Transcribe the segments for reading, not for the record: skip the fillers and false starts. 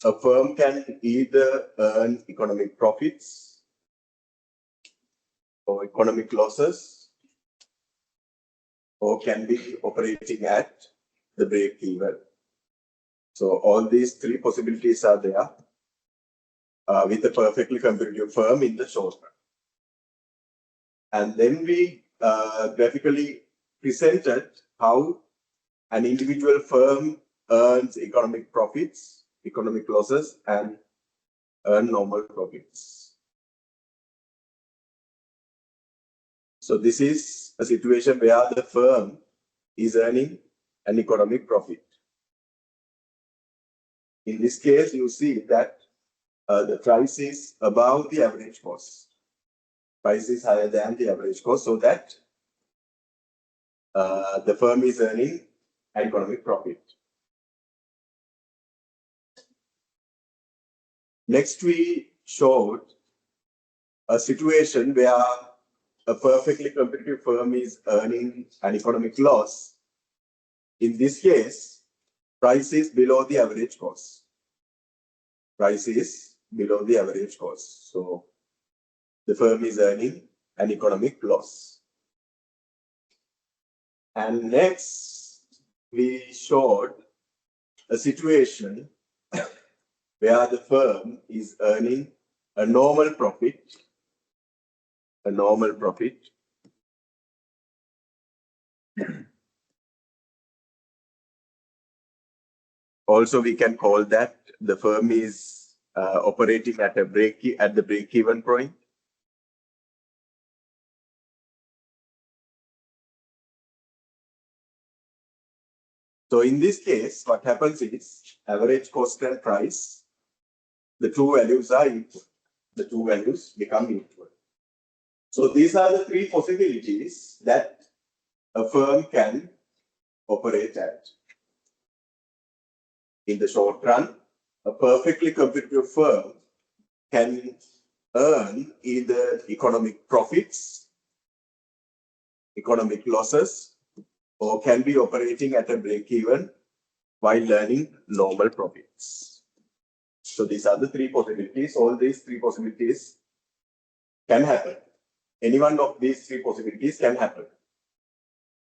a firm can either earn economic profits or economic losses, or can be operating at the break even. So all these three possibilities are there with a perfectly competitive firm in the short run. And then we graphically presented how an individual firm earns economic profits, economic losses, and earn normal profits. So this is a situation where the firm is earning an economic profit. In this case, you see that the price is above the average cost. Price is higher than the average cost, so that the firm is earning an economic profit. Next, we showed a situation where a perfectly competitive firm is earning an economic loss. In this case, price is below the average cost. Price is below the average cost. So the firm is earning an economic loss. And next, we showed a situation where the firm is earning a normal profit. Also, we can call that the firm is operating at the break-even point. So in this case, what happens is average cost and price, the two values are equal. The two values become equal. So these are the three possibilities that a firm can operate at. In the short run, a perfectly competitive firm can earn either economic profits, economic losses, or can be operating at a break-even while earning normal profits. So these are the three possibilities. All these three possibilities can happen. Any one of these three possibilities can happen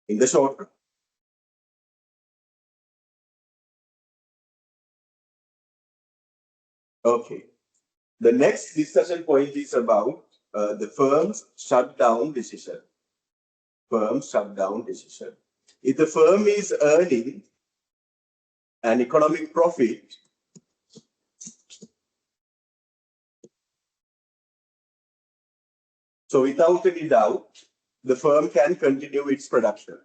in the short run. Okay. The next discussion point is about the firm's shutdown decision. Firm's shutdown decision. If the firm is earning an economic profit, so without any doubt, the firm can continue its production.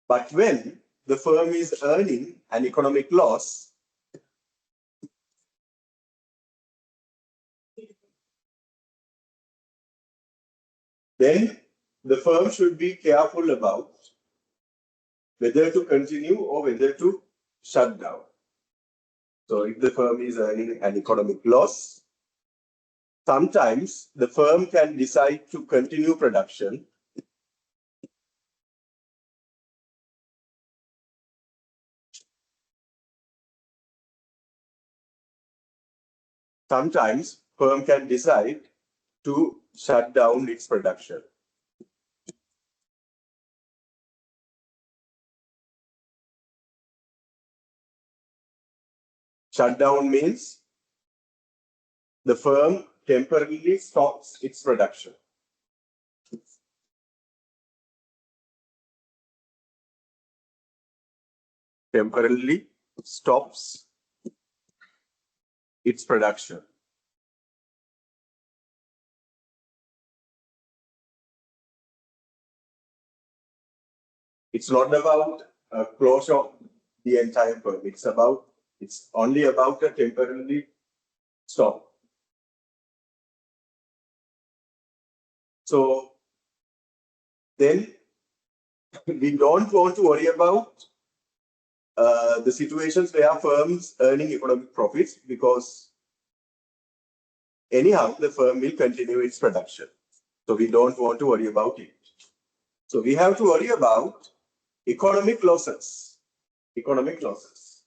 But when the firm is earning an economic loss, then the firm should be careful about whether to continue or whether to shut down. So if the firm is earning an economic loss, sometimes the firm can decide to continue production sometimes firm can decide to shut down its production. Shutdown means the firm temporarily stops its production. Temporarily stops its production. It's not about a closure of the entire firm. It's only about a temporarily stop. So then we don't want to worry about the situations where firms earning economic profits, because anyhow the firm will continue its production. So we don't want to worry about it. So we have to worry about economic losses. Economic losses.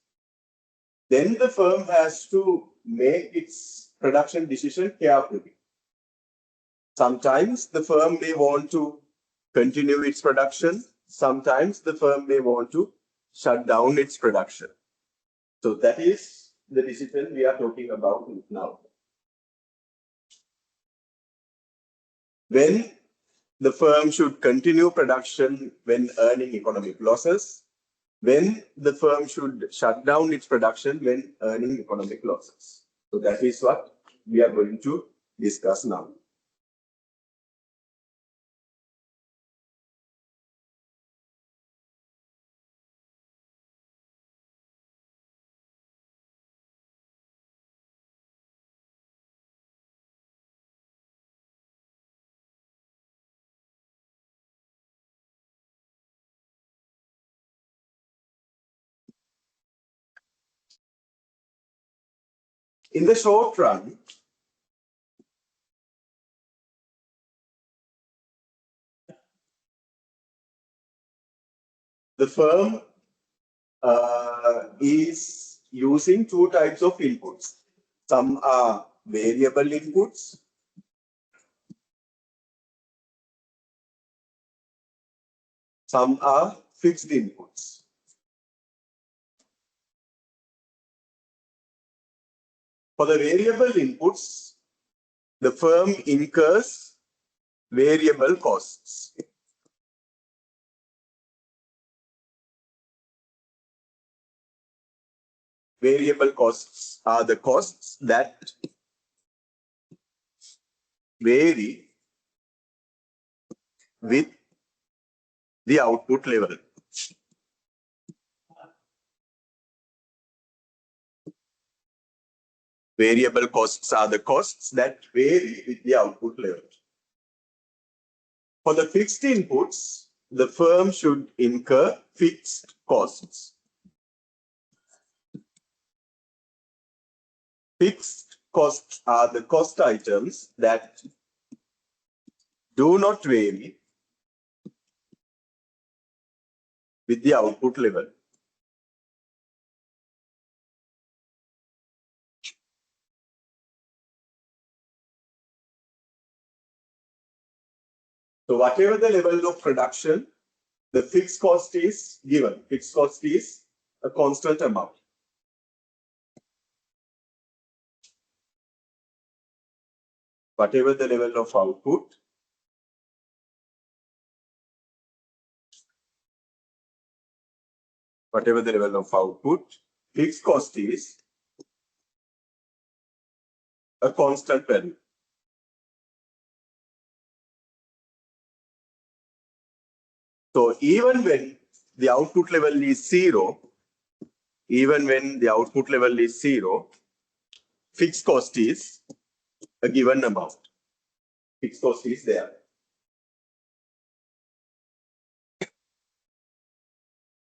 Then the firm has to make its production decision carefully. Sometimes the firm may want to continue its production. Sometimes the firm may want to shut down its production. So that is the decision we are talking about now. When the firm should continue production when earning economic losses, when the firm should shut down its production when earning economic losses. So that is what we are going to discuss now. In the short run, the firm is using two types of inputs. Some are variable inputs. Some are fixed inputs. For the variable inputs, the firm incurs variable costs. Variable costs are the costs that vary with the output level. Variable costs are the costs that vary with the output level. For the fixed inputs, the firm should incur fixed costs. Fixed costs are the cost items that do not vary with the output level. So whatever the level of production, the fixed cost is given. Fixed cost is a constant amount. Whatever the level of output, fixed cost is a constant value. So even when the output level is zero, fixed cost is a given amount. Fixed cost is there.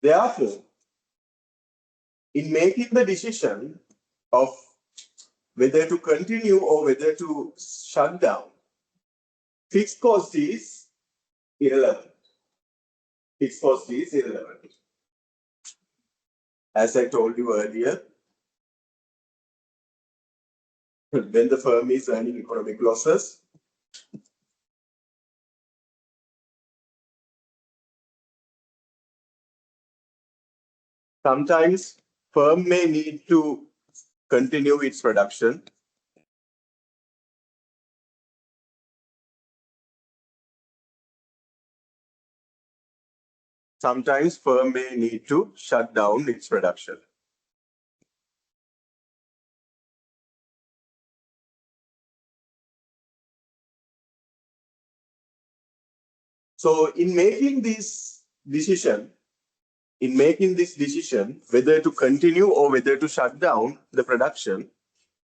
Therefore, in making the decision of whether to continue or whether to shut down, fixed cost is irrelevant. Fixed cost is irrelevant. As I told you earlier, when the firm is earning economic losses, sometimes firm may need to continue its production. Sometimes firm may need to shut down its production. So in making this decision, whether to continue or whether to shut down the production,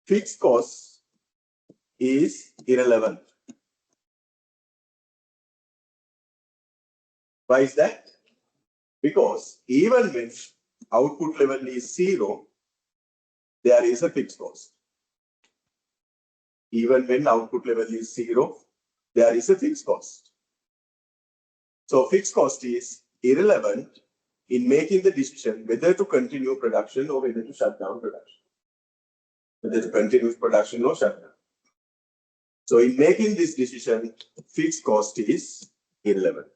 fixed cost is irrelevant. Why is that? Because even when output level is zero, there is a fixed cost. Even when output level is zero, there is a fixed cost. So fixed cost is irrelevant in making the decision whether to continue production or whether to shut down production. Whether to continue production or shut down. So in making this decision, fixed cost is irrelevant.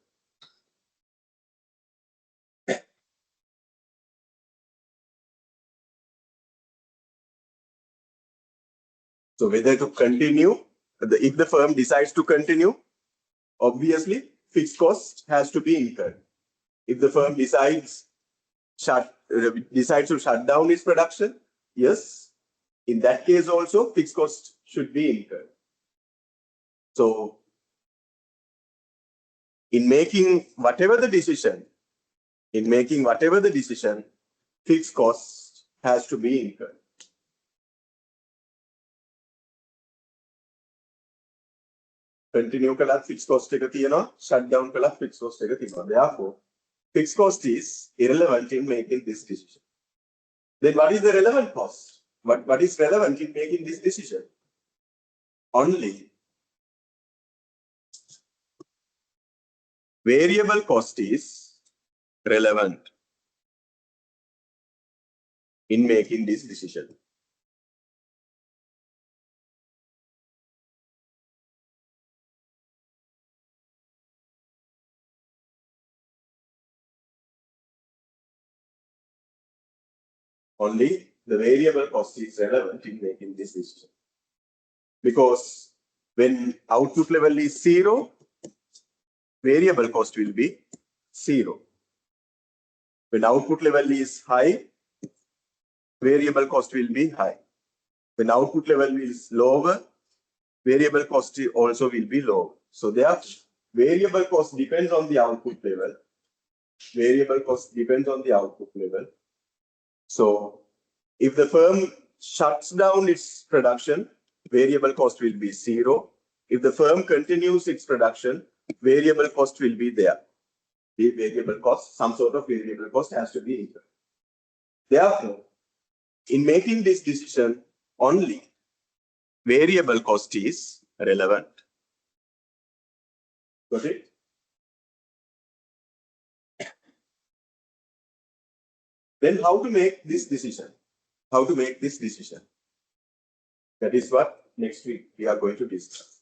So whether to continue, if the firm decides to continue, obviously fixed cost has to be incurred. If the firm decides to shut down its production, yes, in that case also fixed cost should be incurred. So in making whatever the decision, fixed cost has to be incurred. Continue කළත් fixed cost එක තියෙනවා, shut down කළත් fixed cost එක තියෙනවා. Therefore, fixed cost is irrelevant in making this decision. Then what is the relevant cost? What is relevant in making this decision? Only variable cost is relevant in making this decision. Only the variable cost is relevant in making this decision. Because when output level is 0, variable cost will be 0. When output level is high, variable cost will be high. When output level is lower, variable cost also will be low. So their variable cost depends on the output level. Variable cost depends on the output level. So if the firm shuts down its production, variable cost will be 0. If the firm continues its production, variable cost will be there. The variable cost, some sort of variable cost has to be incurred. Therefore, in making this decision, only variable cost is relevant. Got it? Then how to make this decision? How to make this decision? That is what next week we are going to discuss.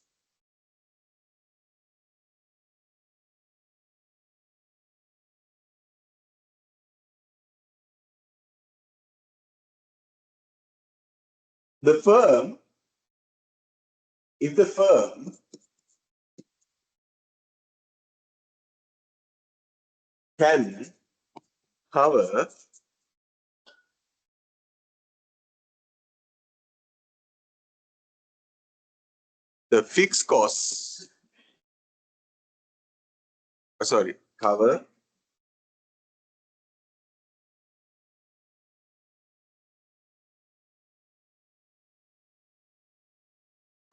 The firm, if the firm can cover the fixed costs, cover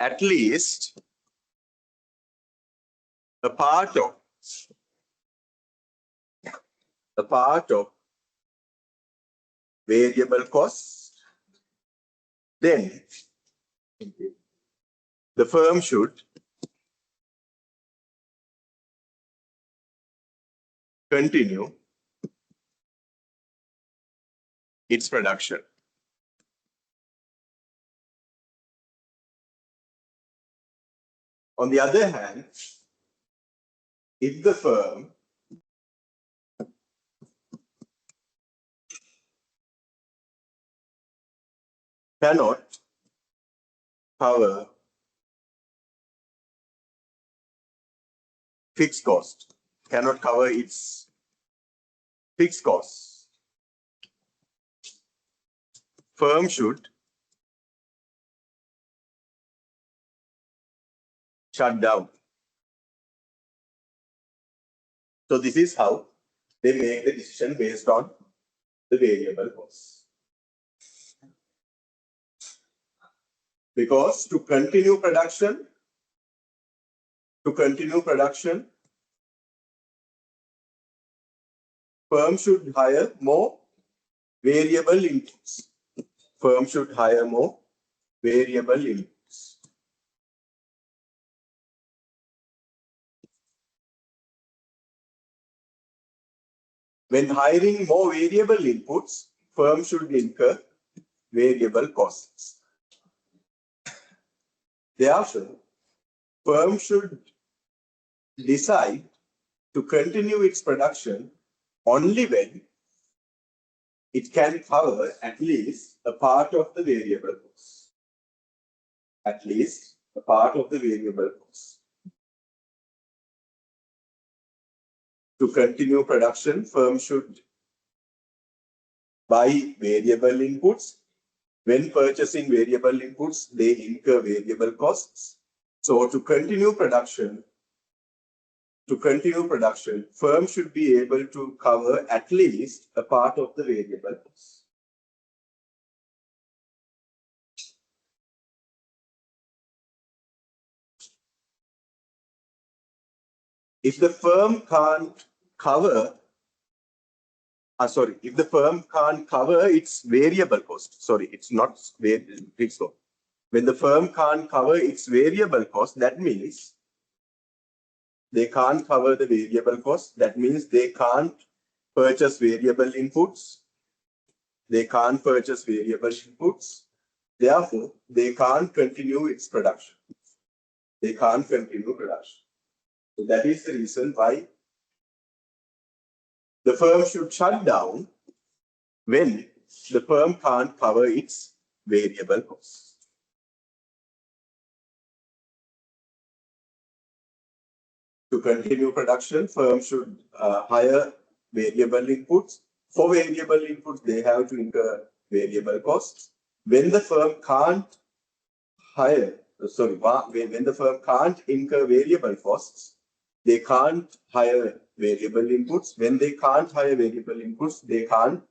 at least a part of variable costs, then the firm should continue its production. On the other hand, if the firm cannot cover fixed cost, cannot cover its fixed costs, firm should shut down. So this is how they make the decision based on the variable costs. Because to continue production, firm should hire more variable inputs. Firm should hire more variable inputs. When hiring more variable inputs, firm should incur variable costs. Therefore, firm should decide to continue its production only when it can cover at least a part of the variable cost. At least a part of the variable cost. To continue production, firm should buy variable inputs. When purchasing variable inputs, they incur variable costs. So to continue production, firm should be able to cover at least a part of the variable costs. If the firm can't cover, if the firm can't cover its variable cost, it's not variable. When the firm can't cover its variable cost, that means they can't cover the variable cost. That means they can't purchase variable inputs. They can't purchase variable inputs. Therefore, they can't continue its production. They can't continue production. So that is the reason why the firm should shut down when the firm can't cover its variable costs. To continue production, firm should hire variable inputs. For variable inputs, they have to incur variable costs. When the firm can't when the firm can't incur variable costs, they can't hire variable inputs. When they can't hire variable inputs, they can't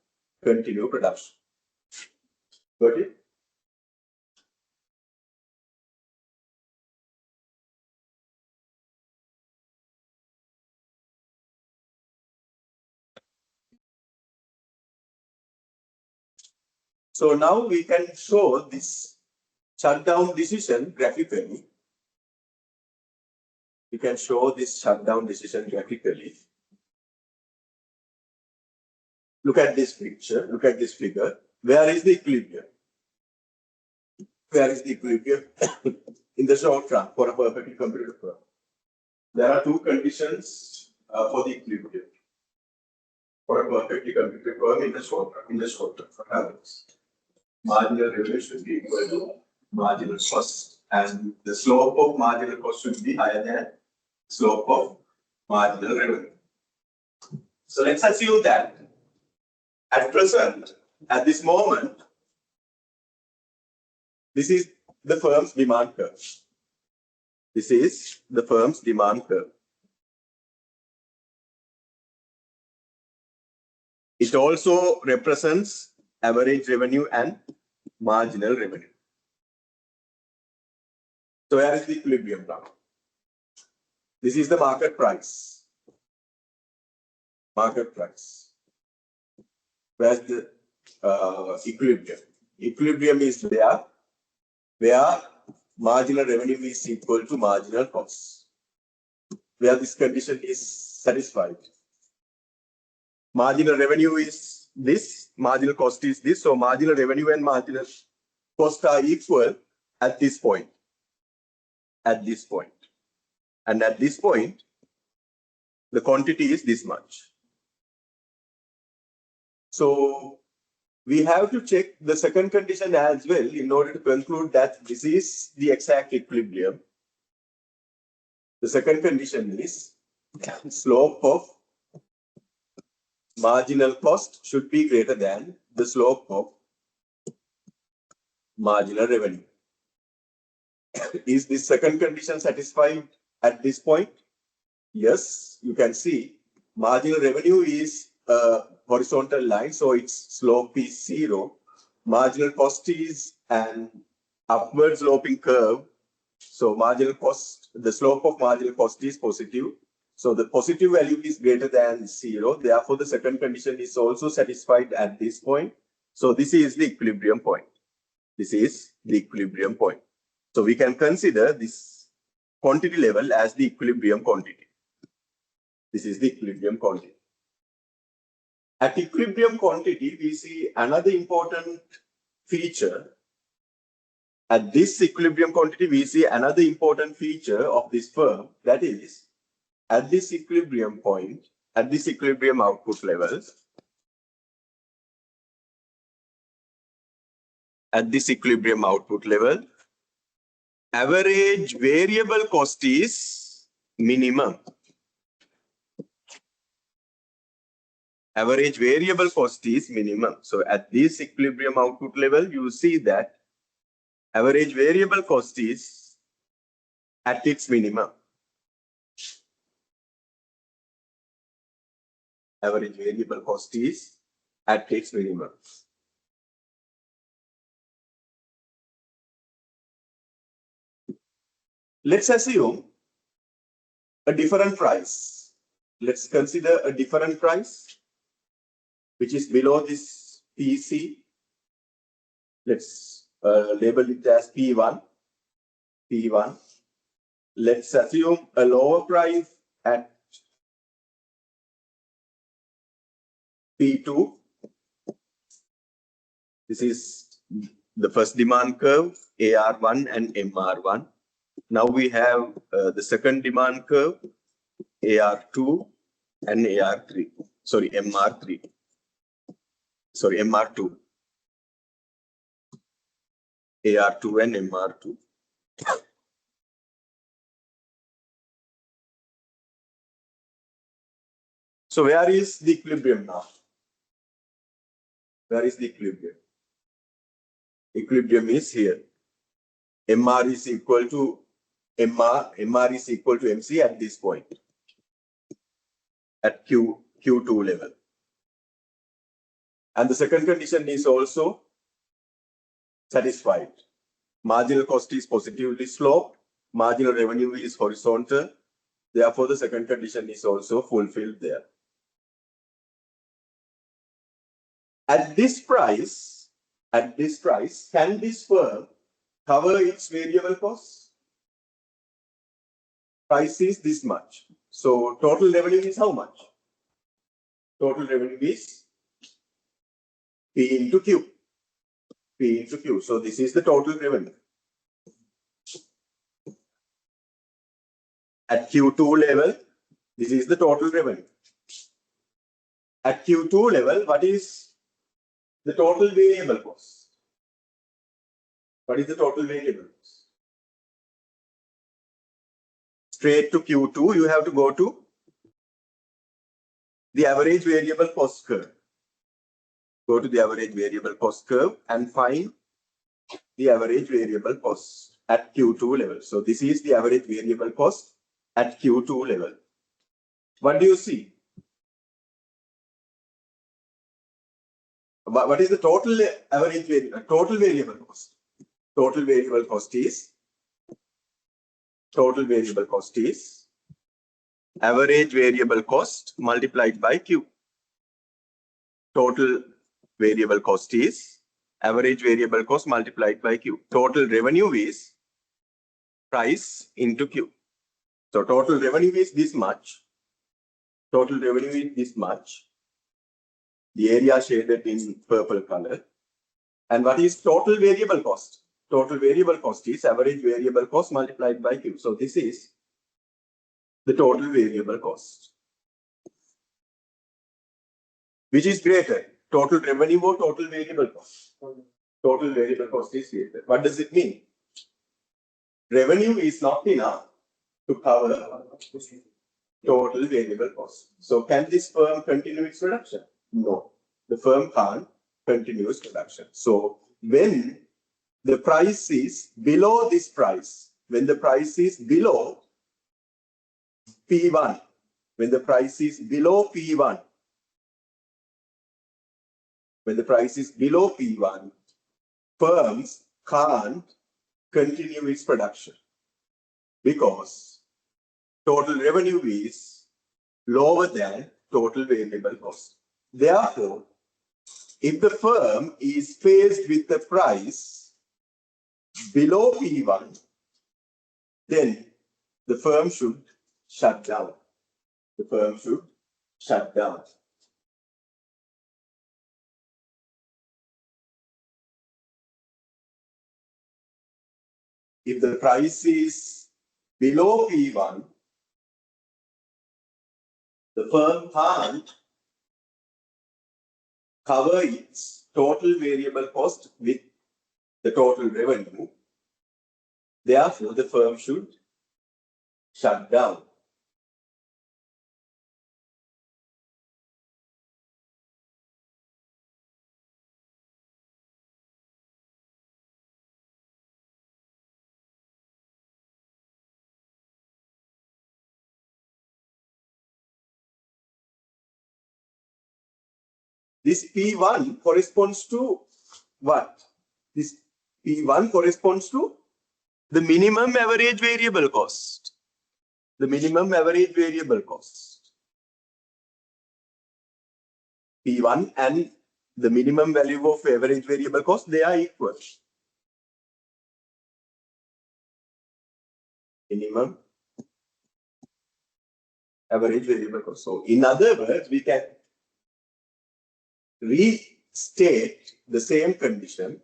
continue production. Got it? So now we can show this shutdown decision graphically. We can show this shutdown decision graphically. Look at this picture, look at this figure. Where is the equilibrium? Where is the equilibrium? In the short run, for a perfectly computed firm. There are two conditions for the equilibrium. For a perfectly computed firm in the short run, for happens. Marginal revenue should be equal to marginal cost, and the slope of marginal cost should be higher than slope of marginal revenue. So let's assume that at present, at this moment, this is the firm's demand curve. This is the firm's demand curve. It also represents average revenue and marginal revenue. So where is the equilibrium now? This is the market price. Market price. Where's the equilibrium? Equilibrium is there where marginal revenue is equal to marginal cost. Where this condition is satisfied. Marginal revenue is this, marginal cost is this. So marginal revenue and marginal cost are equal at this point. At this point. And at this point, the quantity is this much. So we have to check the second condition as well in order to conclude that this is the exact equilibrium. The second condition is slope of marginal cost should be greater than the slope of marginal revenue. Is this second condition satisfied at this point? Yes, you can see marginal revenue is a horizontal line, so its slope is 0. Marginal cost is an upward sloping curve. So marginal cost, the slope of marginal cost is positive. So the positive value is greater than 0. Therefore, the second condition is also satisfied at this point. So this is the equilibrium point. This is the equilibrium point. So we can consider this quantity level as the equilibrium quantity. This is the equilibrium quantity. At equilibrium quantity, we see another important feature. At this equilibrium quantity, we see another important feature of this firm, that is, at this equilibrium point, at this equilibrium output level, average variable cost is minimum. Average variable cost is minimum. So at this equilibrium output level, you see that average variable cost is at its minimum. Average variable cost is at its minimum. Let's assume a different price. Let's consider a different price, which is below this PC. Let's label it as P1. P1. Let's assume a lower price at P2. This is the first demand curve, AR1 and MR1. Now we have the second demand curve, AR2 and AR3. Sorry, MR3. Sorry, MR2. AR2 and MR2. So where is the equilibrium now? Where is the equilibrium? Equilibrium is here. MR is equal to MR is equal to MC at this point, at Q2 level. And the second condition is also satisfied. Marginal cost is positively sloped. Marginal revenue is horizontal. Therefore, the second condition is also fulfilled there. At this price, can this firm cover its variable costs? Price is this much. So total revenue is how much? Total revenue is P into Q. P into Q. So this is the total revenue. At Q2 level, this is the total revenue. At Q2 level, what is the total variable cost? What is the total variable cost? Straight to Q2, you have to go to the average variable cost curve. Go to the average variable cost curve and find the average variable cost at Q2 level. So this is the average variable cost at Q2 level. What do you see? What is the total average variable cost? Total variable cost is average variable cost multiplied by Q. Total variable cost is average variable cost multiplied by Q. Total revenue is price into Q. So total revenue is this much. Total revenue is this much. The area shaded in purple color. And what is total variable cost? Total variable cost is average variable cost multiplied by Q. So this is the total variable cost. Which is greater? Total revenue or total variable cost? Total variable cost is greater. What does it mean? Revenue is not enough to cover total variable cost. So can this firm continue its production? No, the firm can't continue its production. So when the price is below this price, when the price is below P1, when the price is below P1, when the price is below P1, firms can't continue its production because total revenue is lower than total variable cost. Therefore, if the firm is faced with the price below P1, then the firm should shut down. The firm should shut down. if the price is below P1, the firm can't cover its total variable cost with the total revenue. Therefore, the firm should shut down. This P1 corresponds to what? This P1 corresponds to the minimum average variable cost. The minimum average variable cost. P1 and the minimum value of average variable cost, they are equal. Minimum average variable cost. So in other words, we can restate the same condition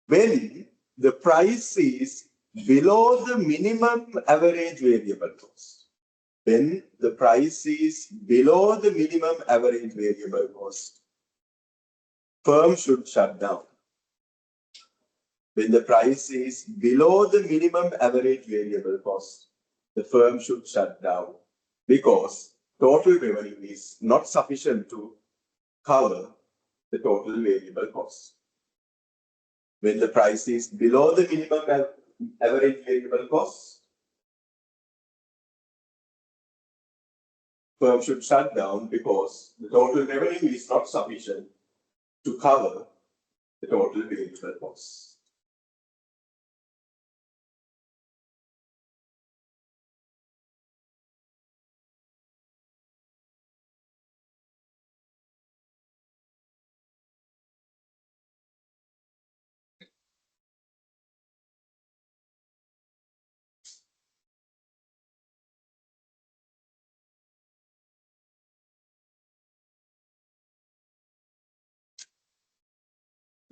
when the price is below the minimum average variable cost. When the price is below the minimum average variable cost, firm should shut down. When the price is below the minimum average variable cost, the firm should shut down because total revenue is not sufficient to cover the total variable cost. When the price is below the minimum average variable cost, firm should shut down because the total revenue is not sufficient to cover the total variable cost.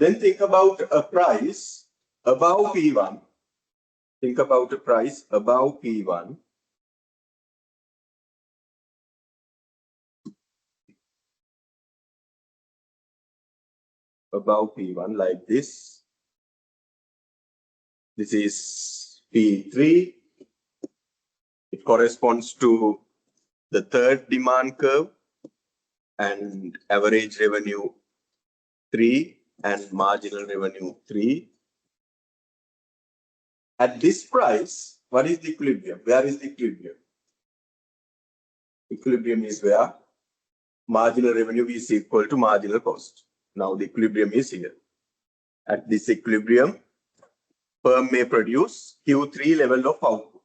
Then think about a price above P1. Think about a price above P1. Above P1 like this. This is P3. It corresponds to the third demand curve and average revenue 3 and marginal revenue 3. At this price, what is the equilibrium? Where is the equilibrium? Equilibrium is where marginal revenue is equal to marginal cost. Now the equilibrium is here. At this equilibrium, firm may produce Q3 level of output.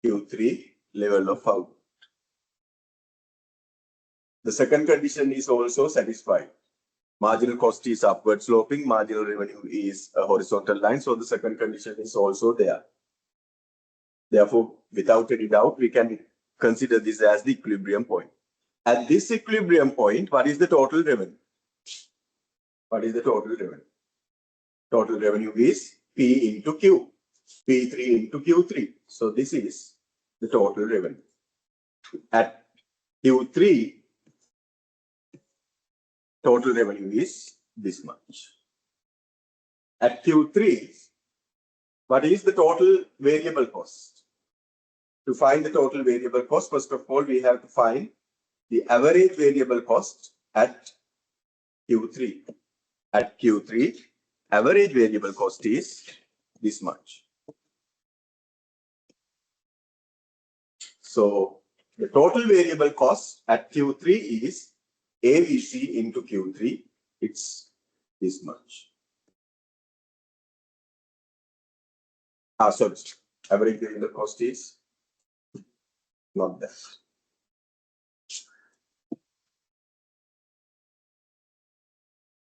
Q3 level of output. The second condition is also satisfied. Marginal cost is upward sloping, marginal revenue is a horizontal line, so the second condition is also there. Therefore, without any doubt, we can consider this as the equilibrium point. At this equilibrium point, what is the total revenue? What is the total revenue? Total revenue is P into Q, P3 into Q3. So this is the total revenue. At Q3, total revenue is this much. At Q3, what is the total variable cost? To find the total variable cost, first of all, we have to find the average variable cost at Q3. At Q3, average variable cost is this much. So the total variable cost at Q3 is ABC into Q3. It's this much. Sorry, average variable cost is not that.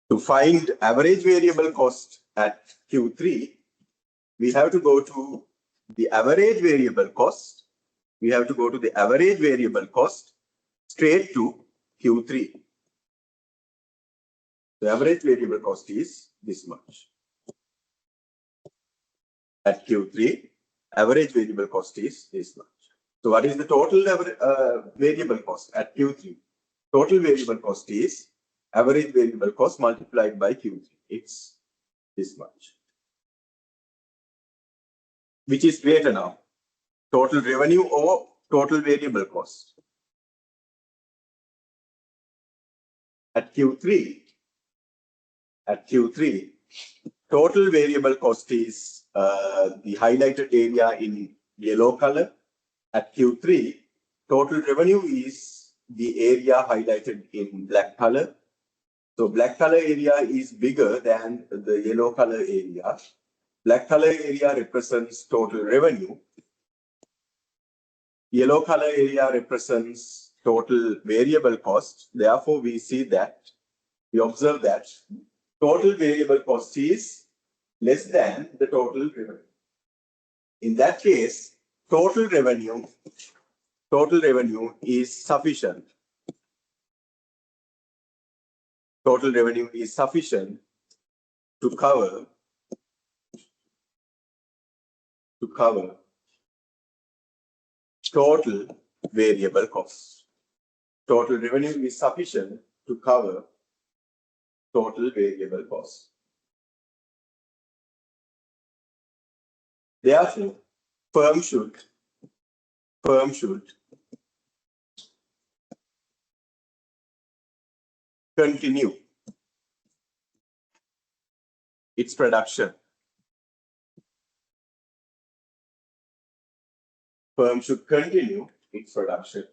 To find average variable cost at Q3, we have to go to the average variable cost. We have to go to the average variable cost straight to Q3. The average variable cost is this much. At Q3, average variable cost is this much. So what is the total variable cost at Q3? Total variable cost is average variable cost multiplied by Q3. It's this much. Which is greater now? Total revenue or total variable cost? At Q3, total variable cost is the highlighted area in yellow color. At Q3, total revenue is the area highlighted in black color. So black color area is bigger than the yellow color area. Black color area represents total revenue. Yellow color area represents total variable cost. Therefore, we observe that total variable cost is less than the total revenue. In that case, total revenue is sufficient. Total revenue is sufficient to cover total variable cost. Total revenue is sufficient to cover total variable cost. Therefore, firm should continue its production. Firm should continue its production.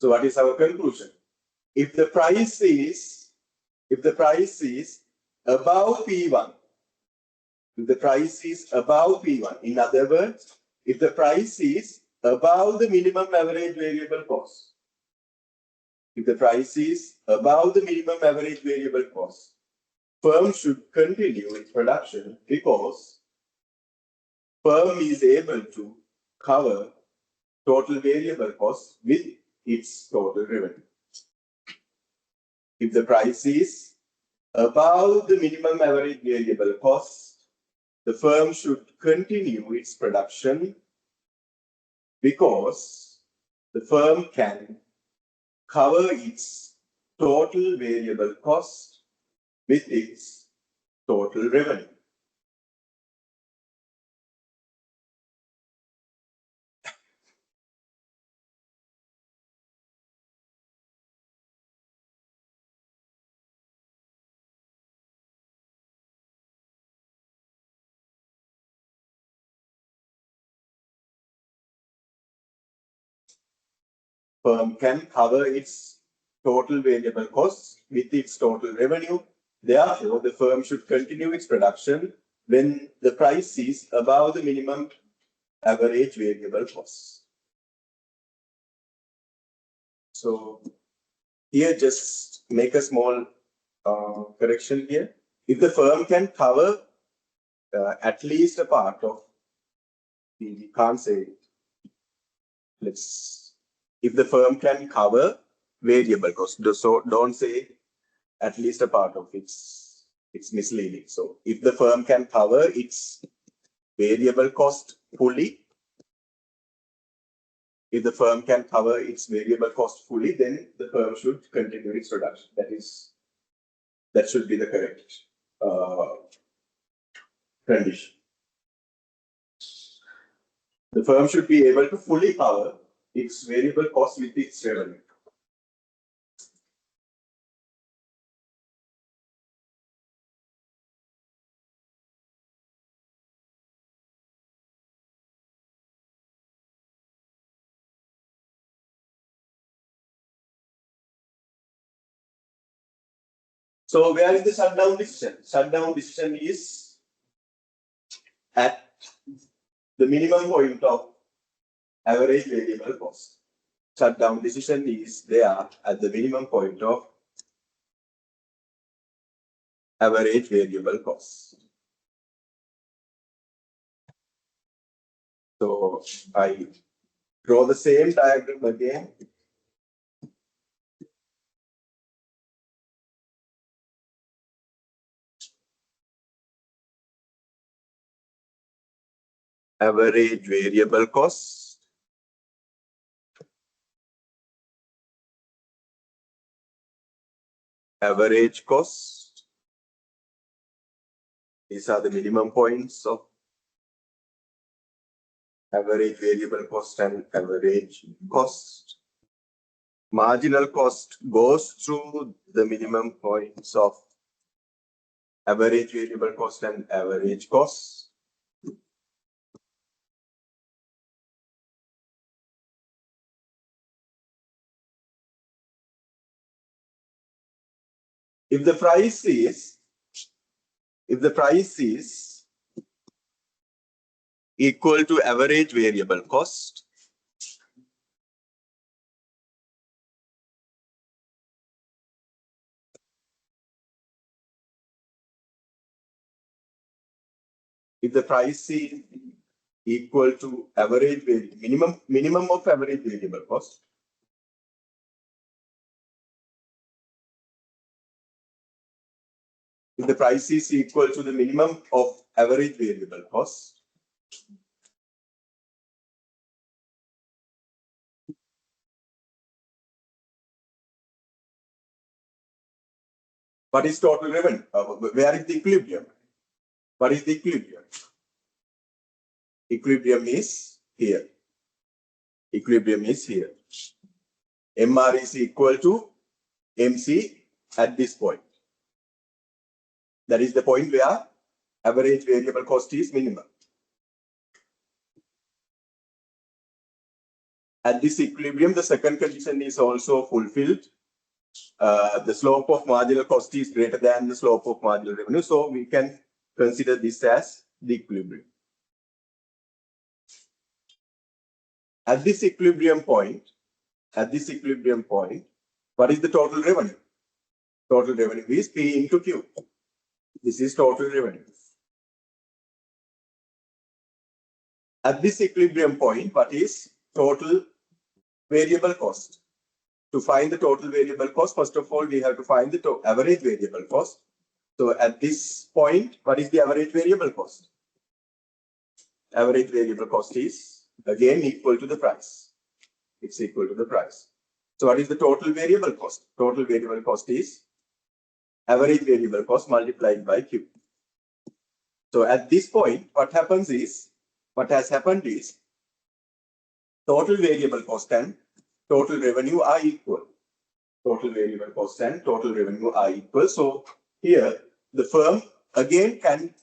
So what is our conclusion? If the price is above P1, in other words, if the price is above the minimum average variable cost, firm should continue its production because firm is able to cover total variable cost with its total revenue. If the price is above the minimum average variable cost, the firm should continue its production because the firm can cover its total variable cost with its total revenue. Firm can cover its total variable costs with its total revenue. Therefore, the firm should continue its production when the price is above the minimum average variable cost. So here, just make a small correction here. If the firm can cover at least a part of we can't say it. If the firm can cover variable cost, so don't say at least a part of it's misleading. So if the firm can cover its variable cost fully, then the firm should continue its production. That should be the correct condition. The firm should be able to fully cover its variable cost with its revenue. So where is the shutdown decision? Shutdown decision is at the minimum point of average variable cost. Shutdown decision is there at the minimum point of average variable cost. So I draw the same diagram again. average variable cost, average cost. These are the minimum points of average variable cost and average cost. Marginal cost goes through the minimum points of average variable cost and average cost. If the price is equal to average variable cost, if the price is equal to average minimum of average variable cost, if the price is equal to the minimum of average variable cost, what is total revenue? Where is the equilibrium? What is the equilibrium? Equilibrium is here. Equilibrium is here. MR is equal to MC at this point. That is the point where average variable cost is minimum. At this equilibrium, the second condition is also fulfilled. The slope of marginal cost is greater than the slope of marginal revenue. So we can consider this as the equilibrium. At this equilibrium point, what is the total revenue? Total revenue is P into Q. This is total revenue. At this equilibrium point, what is total variable cost? To find the total variable cost, first of all, we have to find the average variable cost. So at this point, what is the average variable cost? Average variable cost is again equal to the price. It's equal to the price. So what is the total variable cost? Total variable cost is average variable cost multiplied by Q. So at this point, what has happened is total variable cost and total revenue are equal. Total variable cost and total revenue are equal. So here the firm again can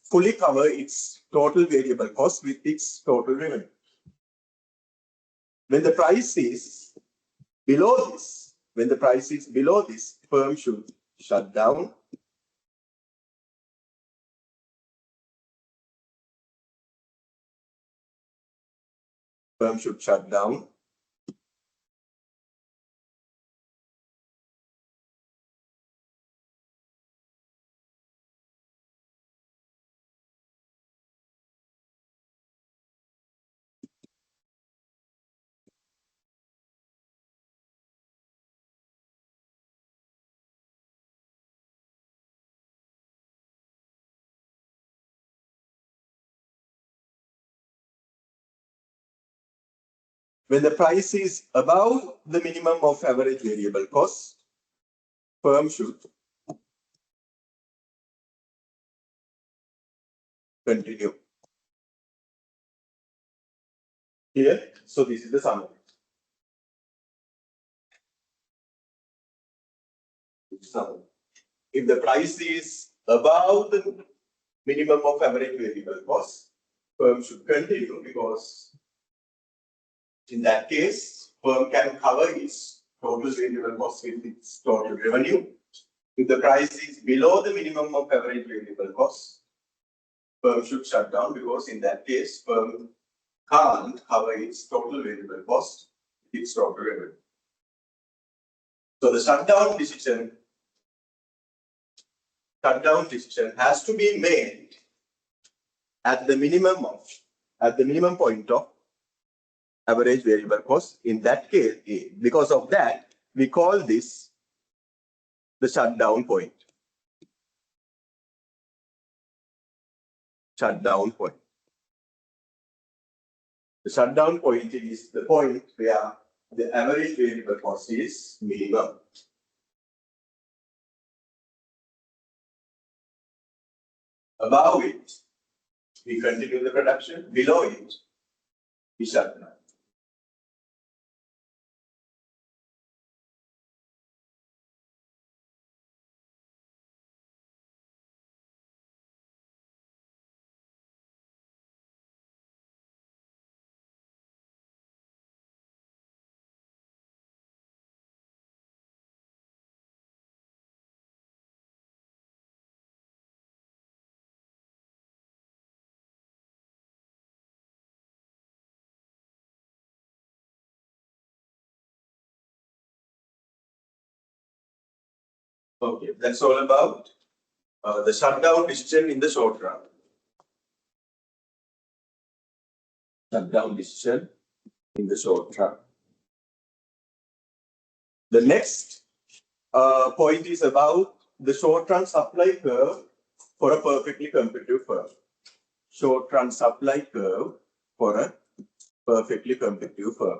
fully cover its total variable cost with its total revenue. When the price is below this, firm should shut down. Firm should shut down. When the price is above the minimum of average variable cost, firm should continue. Here, so this is the summary. If the price is above the minimum of average variable cost, firm should continue, because in that case, firm can cover its total variable cost with its total revenue. If the price is below the minimum of average variable cost, firm should shut down, because in that case, firm can't cover its total variable cost with its total revenue. So the shutdown decision has to be made at the minimum point of average variable cost. In that case, because of that, we call this the shutdown point. Shutdown point. The shutdown point is the point where the average variable cost is minimum. Above it, we continue the production. Below it, we shut down. Okay, that's all about the shutdown decision in the short run. Shutdown decision in the short run. The next point is about the short run supply curve for a perfectly competitive firm. Short run supply curve for a perfectly competitive firm.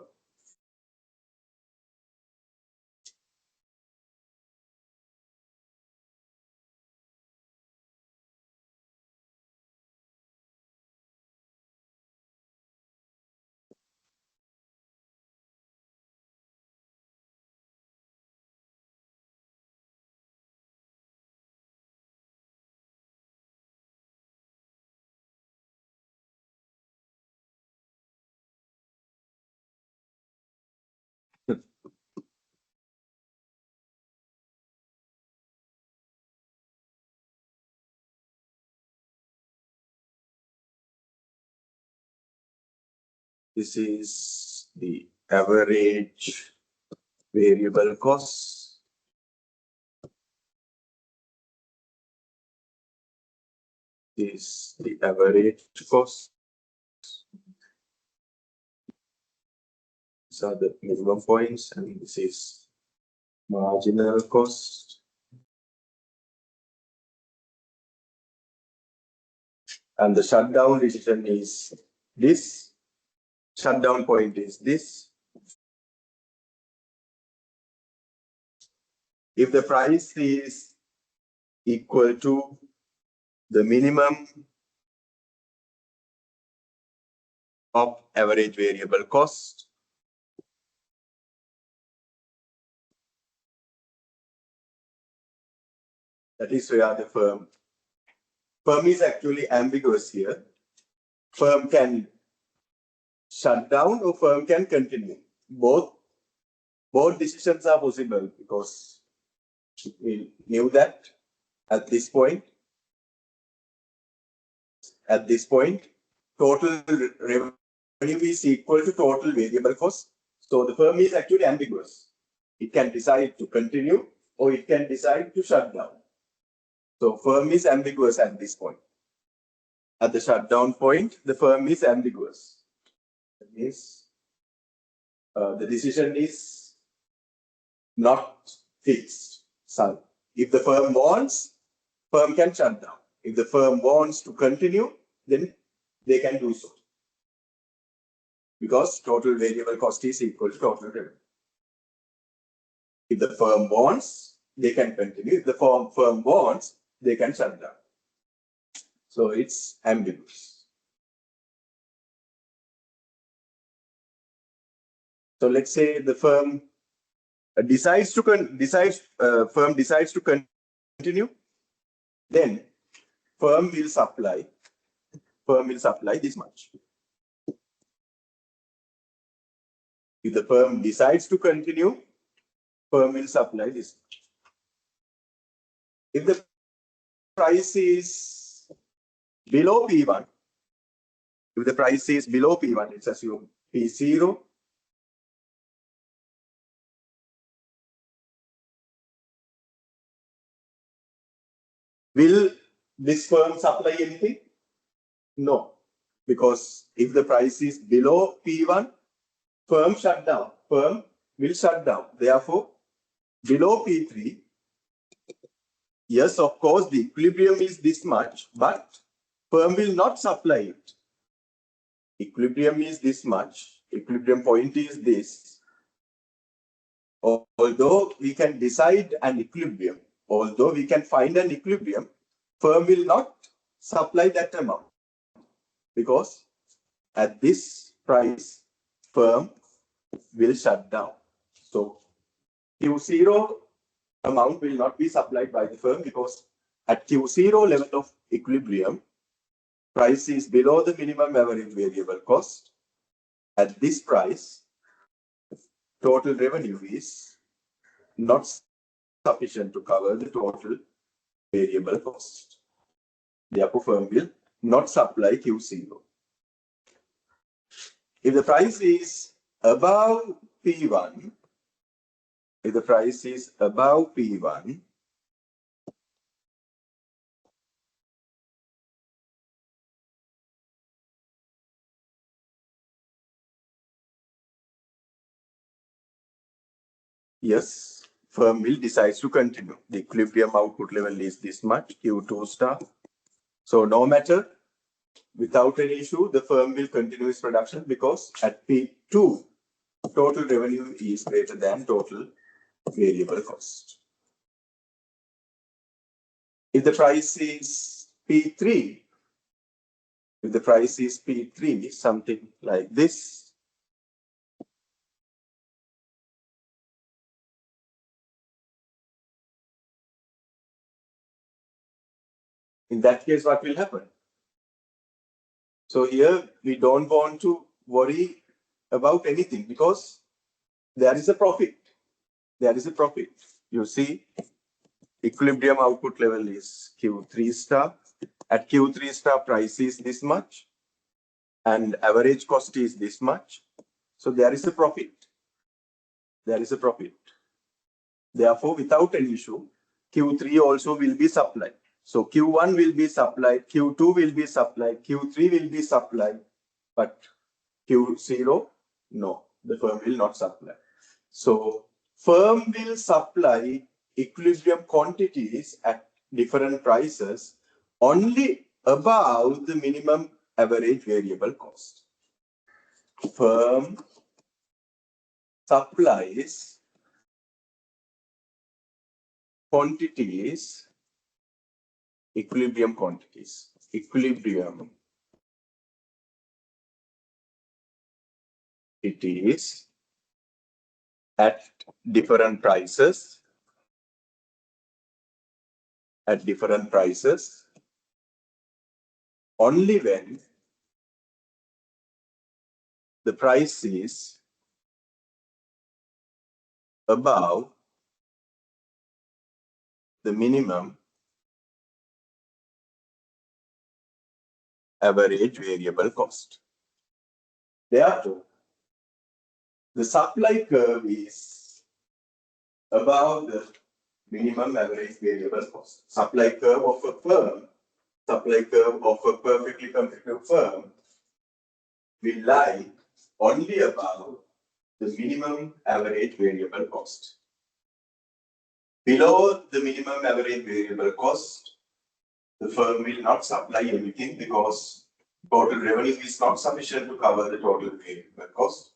This is the average variable cost. This is the average cost. These are the minimum points, and this is marginal cost. And the shutdown decision is this. Shutdown point is this. If the price is equal to the minimum of average variable cost, that is where the firm is actually ambiguous here. Firm can shut down or firm can continue. Both decisions are possible because we knew that at this point, total revenue is equal to total variable cost. So the firm is actually ambiguous. It can decide to continue or it can decide to shut down. So firm is ambiguous at this point. At the shutdown point, the firm is ambiguous. That means the decision is not fixed. So if the firm wants, firm can shut down. If the firm wants to continue, then they can do so. Because total variable cost is equal to total revenue. If the firm wants, they can continue. If the firm wants, they can shut down. So it's ambiguous. So let's say the firm decides to continue, then firm will supply this much. If the firm decides to continue, firm will supply this much. If the price is below P1, let's assume P0, will this firm supply anything? No, because if the price is below P1, firm will shut down. Therefore, below P3, yes, of course, the equilibrium is this much, but firm will not supply it. equilibrium is this much, equilibrium point is this. Although we can decide an equilibrium, although we can find an equilibrium, firm will not supply that amount because at this price, firm will shut down. So Q0 amount will not be supplied by the firm because at Q0 level of equilibrium, price is below the minimum average variable cost. At this price, total revenue is not sufficient to cover the total variable cost. Therefore, firm will not supply Q0. If the price is above P1, if the price is above P1, yes, firm will decide to continue. The equilibrium output level is this much, Q2 star. So no matter, without any issue, the firm will continue its production because at P2, total revenue is greater than total variable cost. If the price is P3, if the price is P3, something like this, in that case, what will happen? So here we don't want to worry about anything because there is a profit. There is a profit. You see, equilibrium output level is Q3 star. At Q3 star, price is this much and average cost is this much. So there is a profit. There is a profit. Therefore, without any issue, Q3 also will be supplied. So Q1 will be supplied, Q2 will be supplied, Q3 will be supplied, but Q0, no, the firm will not supply. So firm will supply equilibrium quantities at different prices only above the minimum average variable cost. Firm supplies quantities, equilibrium quantities, equilibrium it is at different prices, only when the price is above the minimum average variable cost. Therefore, the supply curve is above the minimum average variable cost. Supply curve of a firm, supply curve of a perfectly competitive firm will lie only above the minimum average variable cost. Below the minimum average variable cost, the firm will not supply anything because total revenue is not sufficient to cover the total variable cost.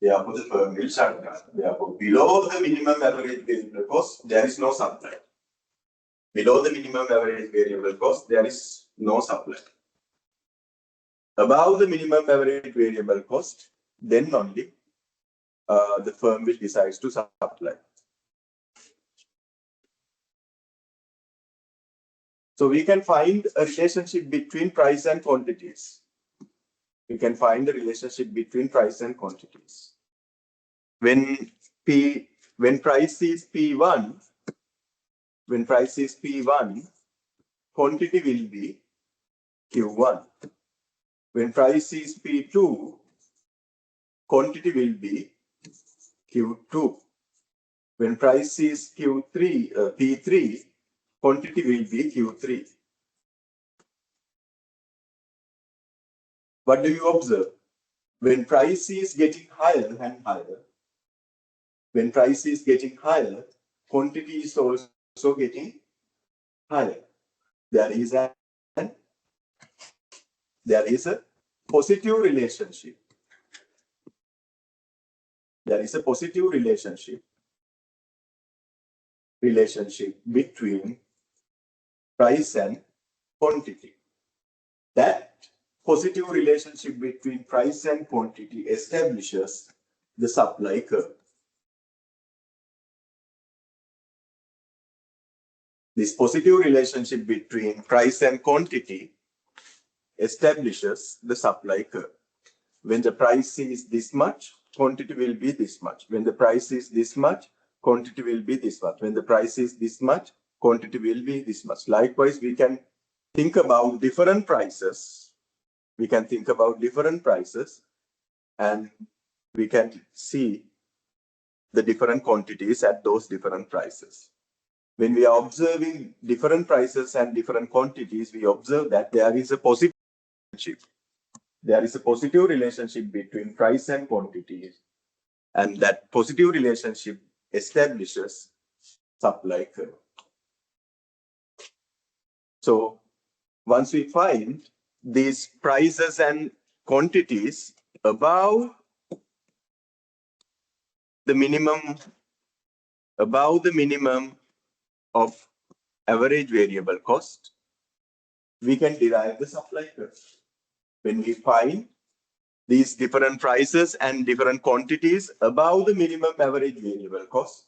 Therefore, the firm will shut down. Therefore, below the minimum average variable cost, there is no supply. Below the minimum average variable cost, there is no supply. Above the minimum average variable cost, then only the firm will decide to supply. So we can find a relationship between price and quantities. We can find a relationship between price and quantities. When price is P1, quantity will be Q1. When price is P2, quantity will be Q2. When price is P3, quantity will be Q3. What do you observe? When price is getting higher and higher, quantity is also getting higher. There is a positive relationship. There is a positive relationship between price and quantity. That positive relationship between price and quantity establishes the supply curve. This positive relationship between price and quantity establishes the supply curve. When the price is this much, quantity will be this much. When the price is this much, quantity will be this much. When the price is this much, quantity will be this much. Likewise, we can think about different prices. And we can see the different quantities at those different prices. When we are observing different prices and different quantities, we observe that there is a positive relationship. There is a positive relationship between price and quantity, and that positive relationship establishes supply curve. So once we find these prices and quantities above the minimum of average variable cost, we can derive the supply curve. When we find these different prices and different quantities above the minimum average variable cost,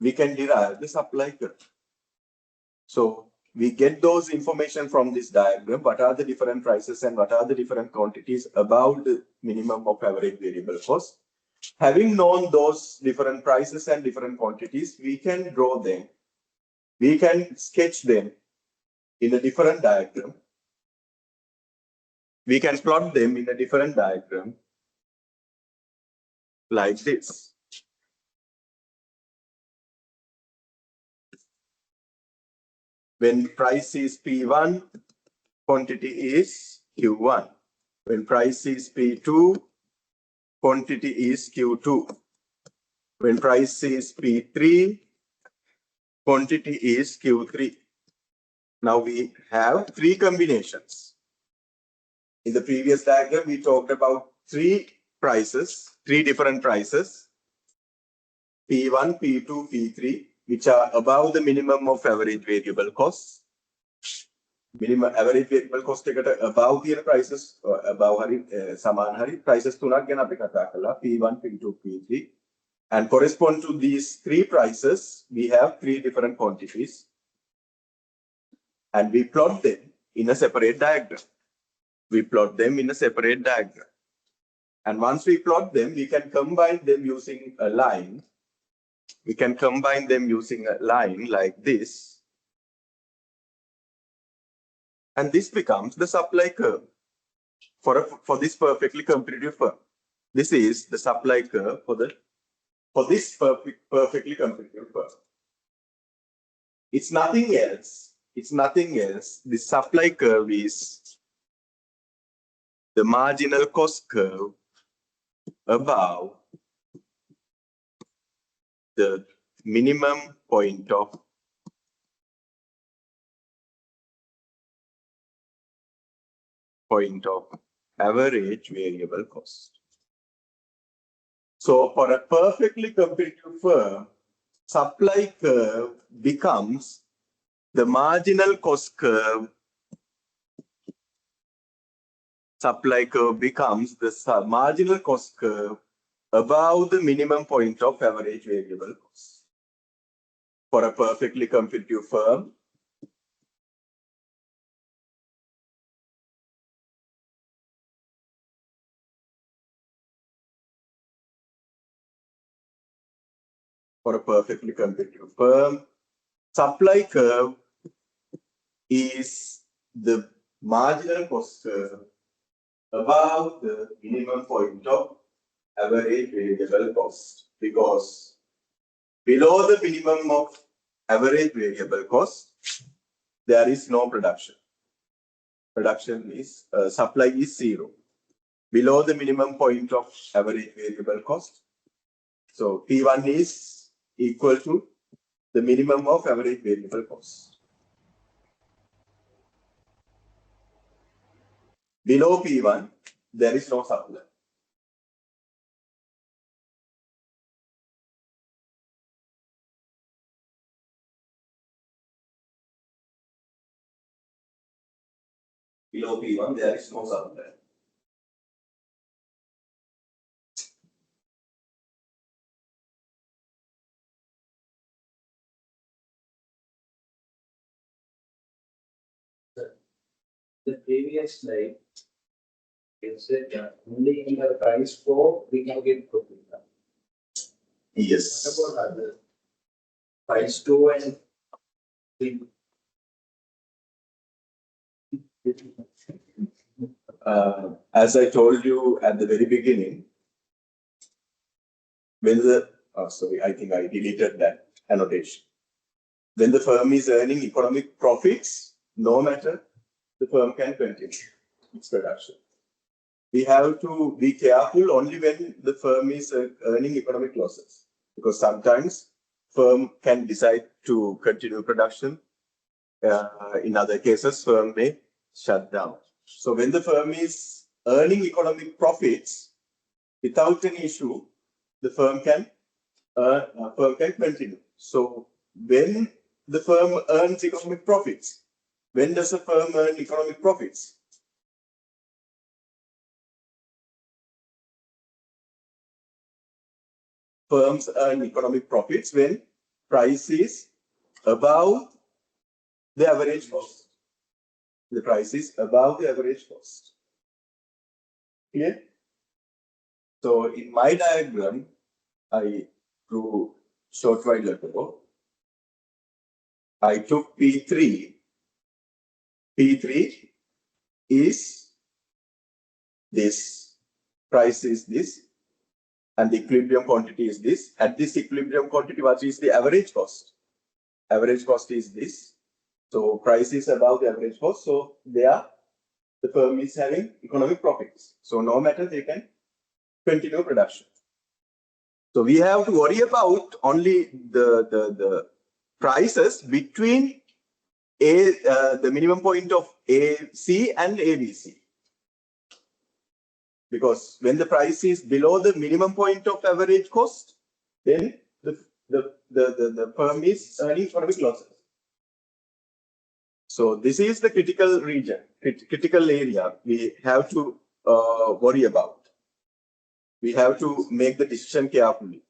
we can derive the supply curve. So we get those information from this diagram. What are the different prices and what are the different quantities above the minimum of average variable cost? Having known those different prices and different quantities, we can draw them. We can sketch them in a different diagram. We can plot them in a different diagram like this. When price is P1, quantity is Q1. When price is P2, quantity is Q2. When price is P3, quantity is Q3. Now we have three combinations. In the previous diagram, we talked about three different prices, P1, P2, P3, which are above the minimum of average variable costs. Minimum average variable cost eකට above the prices above hari saman hari prices තුනක් ගැන අපි කතා කළා P1 P2 P3 and correspond to these three prices we have three different quantities and we plot them in a separate diagram. And once we plot them, we can combine them using a line. Like this. And this becomes the supply curve for this perfectly competitive firm. This is the supply curve for this perfectly competitive firm. It's nothing else. The supply curve is the marginal cost curve above the minimum point of average variable cost. So for a perfectly competitive firm, supply curve becomes the marginal cost curve. Supply curve becomes the marginal cost curve above the minimum point of average variable cost. For a perfectly competitive firm, supply curve is the marginal cost curve above the minimum point of average variable cost, because below the minimum of average variable cost, there is no production. Supply is zero. Below the minimum point of average variable cost. So P1 is equal to the minimum of average variable cost. Below P1, there is no supply. Below P1, there is no supply. The previous slide, you said that only in the price flow we can get profit. Yes. What about other price 2 and 3? As I told you at the very beginning, when the I think I deleted that annotation. When the firm is earning economic profits, no matter, the firm can continue its production. We have to be careful only when the firm is earning economic losses, because sometimes firm can decide to continue production. In other cases, firm may shut down. So when the firm is earning economic profits, without any issue, the firm can continue. So when the firm earns economic profits, when does a firm earn economic profits? Firms earn economic profits when price is above the average cost. The price is above the average cost. Clear? So in my diagram, I drew short while ago. I took P3. P3 is this. Price is this. And the equilibrium quantity is this. At this equilibrium quantity, what is the average cost? Average cost is this. So price is above the average cost. So there, the firm is having economic profits. So no matter, they can continue production. So we have to worry about only the prices between the minimum point of AC and ABC. Because when the price is below the minimum point of average cost, then the firm is earning economic losses. So this is the critical region, critical area we have to worry about. We have to make the decision carefully.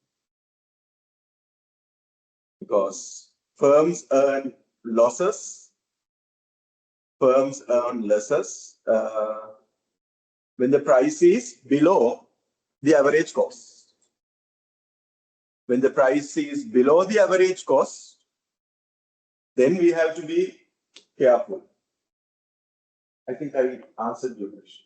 Because firms earn losses, firms earn losses when the price is below the average cost. When the price is below the average cost, then we have to be careful. I think I answered your question.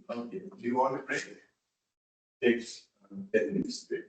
Okay. Do you want to break? Takes 10 minutes break.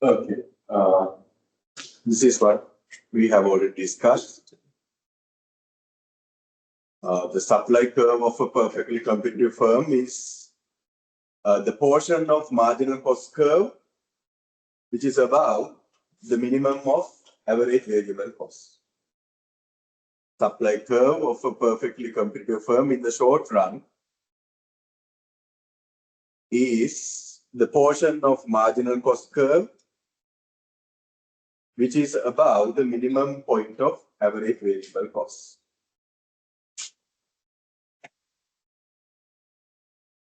Okay. This is what we have already discussed. The supply curve of a perfectly competitive firm is the portion of marginal cost curve which is above the minimum of average variable cost. Supply curve of a perfectly competitive firm in the short run is the portion of marginal cost curve which is above the minimum point of average variable cost.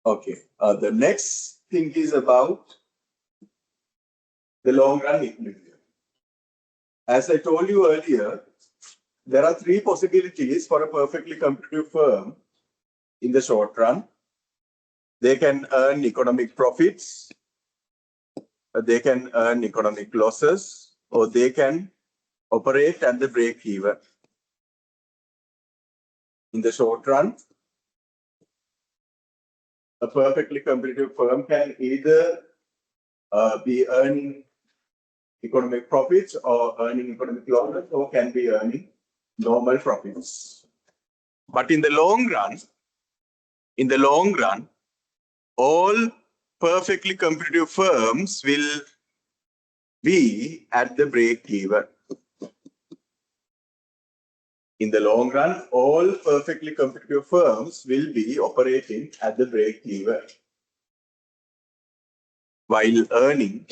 Okay, the next thing is about the long run equilibrium. As I told you earlier, there are three possibilities for a perfectly competitive firm in the short run. They can earn economic profits, they can earn economic losses, or they can operate at the break even. In the short run, a perfectly competitive firm can either be earning economic profits or earning economic losses, or can be earning normal profits. But in the long run, all perfectly competitive firms will be at the break even. In the long run, all perfectly competitive firms will be operating at the break even while earning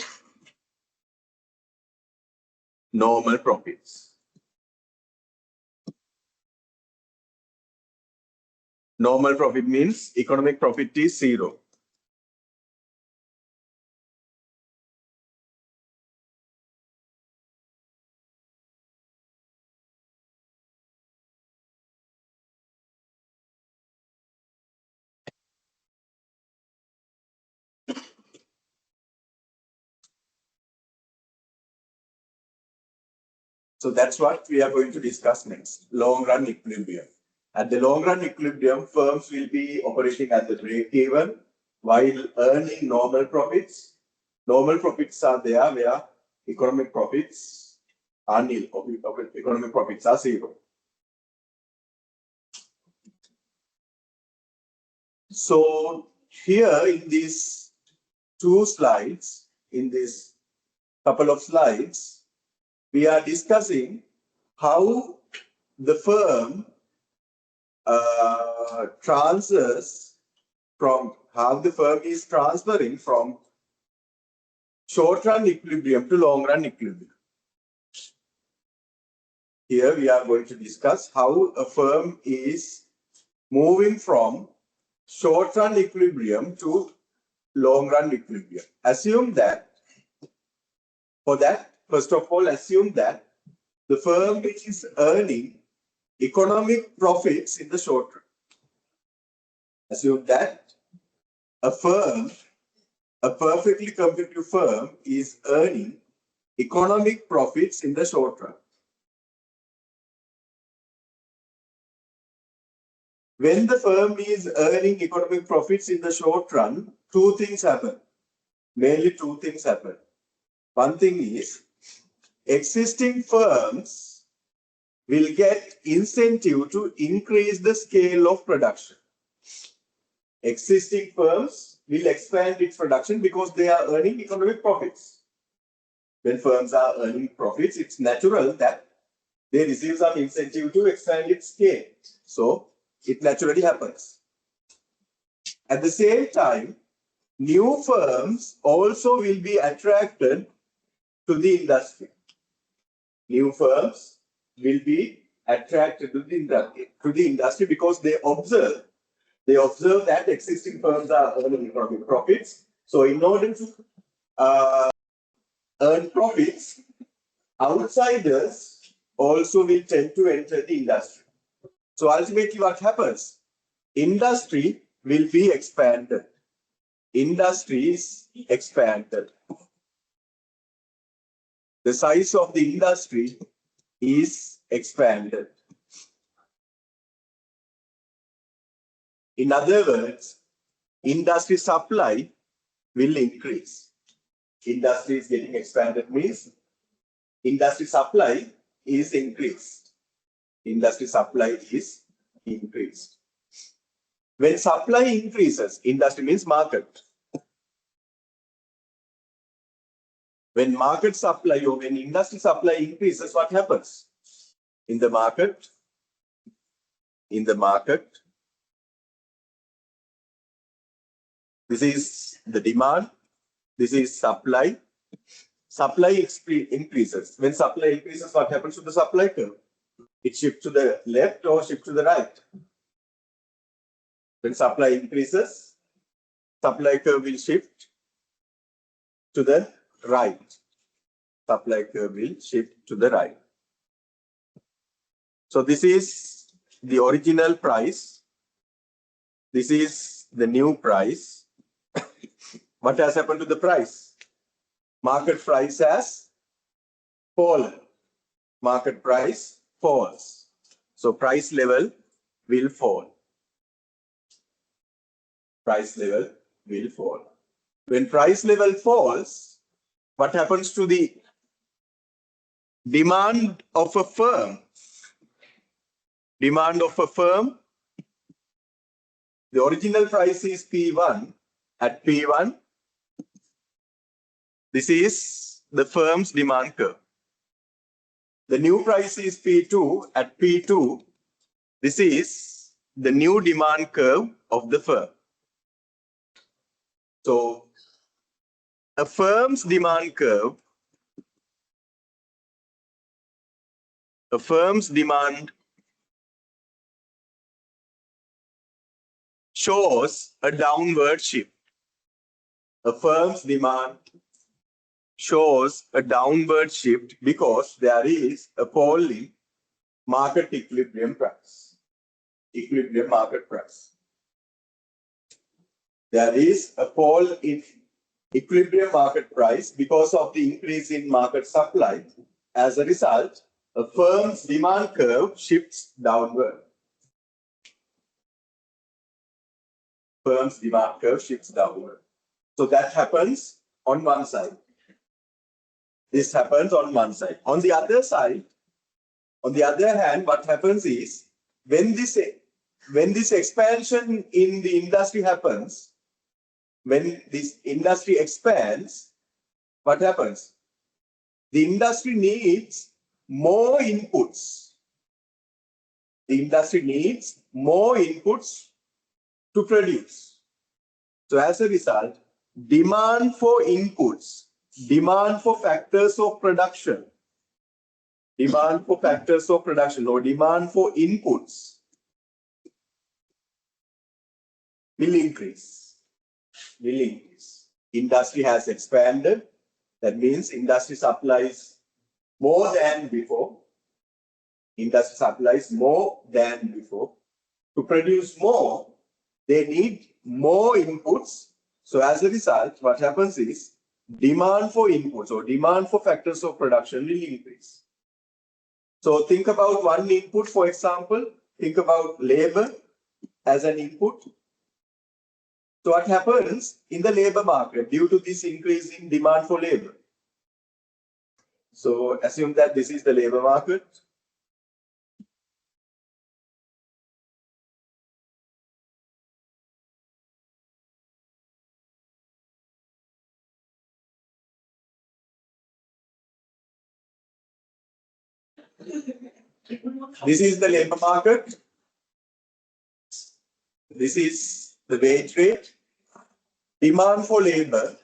normal profits. Normal profit means economic profit is zero. So that's what we are going to discuss next, long run equilibrium. At the long run equilibrium, firms will be operating at the break even while earning normal profits. Normal profits are there where economic profits are nil, or economic profits are zero. So here in these two slides, in this couple of slides, we are discussing how the firm transfers from how the firm is transferring from short run equilibrium to long run equilibrium. Here we are going to discuss how a firm is moving from short run equilibrium to long run equilibrium. Assume that, for that, first of all, assume that the firm is earning economic profits in the short run. Assume that a firm, a perfectly competitive firm, is earning economic profits in the short run. When the firm is earning economic profits in the short run, two things happen. Mainly two things happen. One thing is, existing firms will get incentive to increase the scale of production. Existing firms will expand its production because they are earning economic profits. When firms are earning profits, it's natural that they receive some incentive to expand its scale. So it naturally happens. At the same time, new firms also will be attracted to the industry. New firms will be attracted to the industry because they observe that existing firms are earning economic profits. So in order to earn profits, outsiders also will tend to enter the industry. So ultimately what happens? Industry will be expanded. Industry is expanded. The size of the industry is expanded. In other words, industry supply will increase. Industry is getting expanded means industry supply is increased. Industry supply is increased. When supply increases, industry means market. When market supply or when industry supply increases, what happens? In the market, this is the demand, this is supply. Supply increases. When supply increases, what happens to the supply curve? It shifts to the left or shifts to the right. When supply increases, supply curve will shift to the right. Supply curve will shift to the right. So this is the original price. This is the new price. What has happened to the price? Market price has fallen. Market price falls. So price level will fall. Price level will fall. When price level falls, what happens to the demand of a firm? Demand of a firm, the original price is P1. At P1, this is the firm's demand curve. The new price is P2. At P2, this is the new demand curve of the firm. So a firm's demand curve, a firm's demand shows a downward shift. A firm's demand shows a downward shift because there is a fall in market equilibrium price. Equilibrium market price. There is a fall in equilibrium market price because of the increase in market supply. As a result, a firm's demand curve shifts downward. Firm's demand curve shifts downward. So that happens on one side. This happens on one side. On the other side, on the other hand, what happens is when this when this expansion in the industry happens, when this industry expands, what happens? The industry needs more inputs. The industry needs more inputs to produce. So as a result, demand for inputs, demand for factors of production, demand for factors of production or demand for inputs will increase. Industry has expanded. That means industry supplies more than before. Industry supplies more than before. To produce more, they need more inputs. So as a result, what happens is demand for inputs or demand for factors of production will increase. So think about one input, for example, think about labor as an input. So what happens in the labor market due to this increasing demand for labor? So assume that this is the labor market. This is the labor market. This is the wage rate. Demand for labor,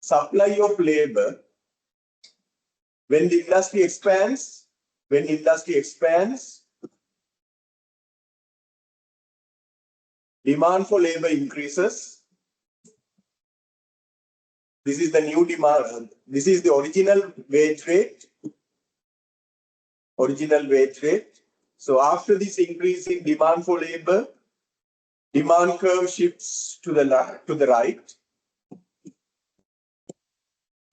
supply of labor. When the industry expands, demand for labor increases. This is the new demand. This is the original wage rate. So after this increasing demand for labor, demand curve shifts to the right.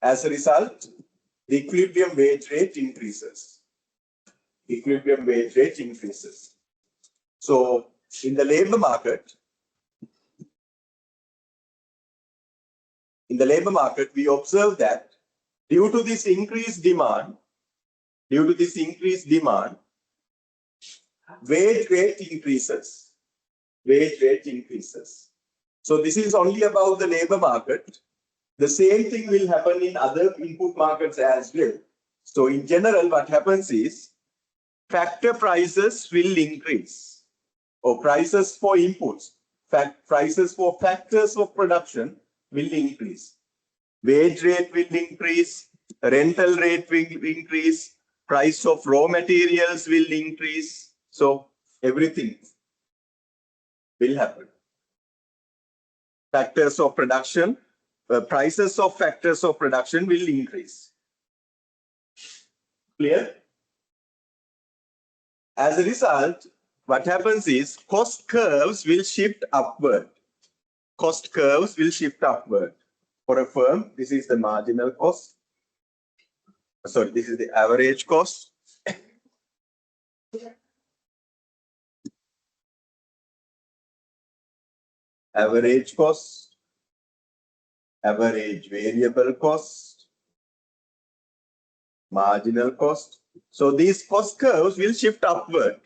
As a result, the equilibrium wage rate increases. So in the labor market, we observe that due to this increased demand, wage rate increases. So this is only about the labor market. The same thing will happen in other input markets as well. So in general, what happens is factor prices will increase, or prices for inputs, prices for factors of production will increase. Wage rate will increase, rental rate will increase, price of raw materials will increase. So everything will happen. Factors of production, prices of factors of production will increase. Clear? As a result, what happens is cost curves will shift upward. For a firm, this is the marginal cost. Sorry, this is the average cost. Average cost, average variable cost, marginal cost. So these cost curves will shift upward.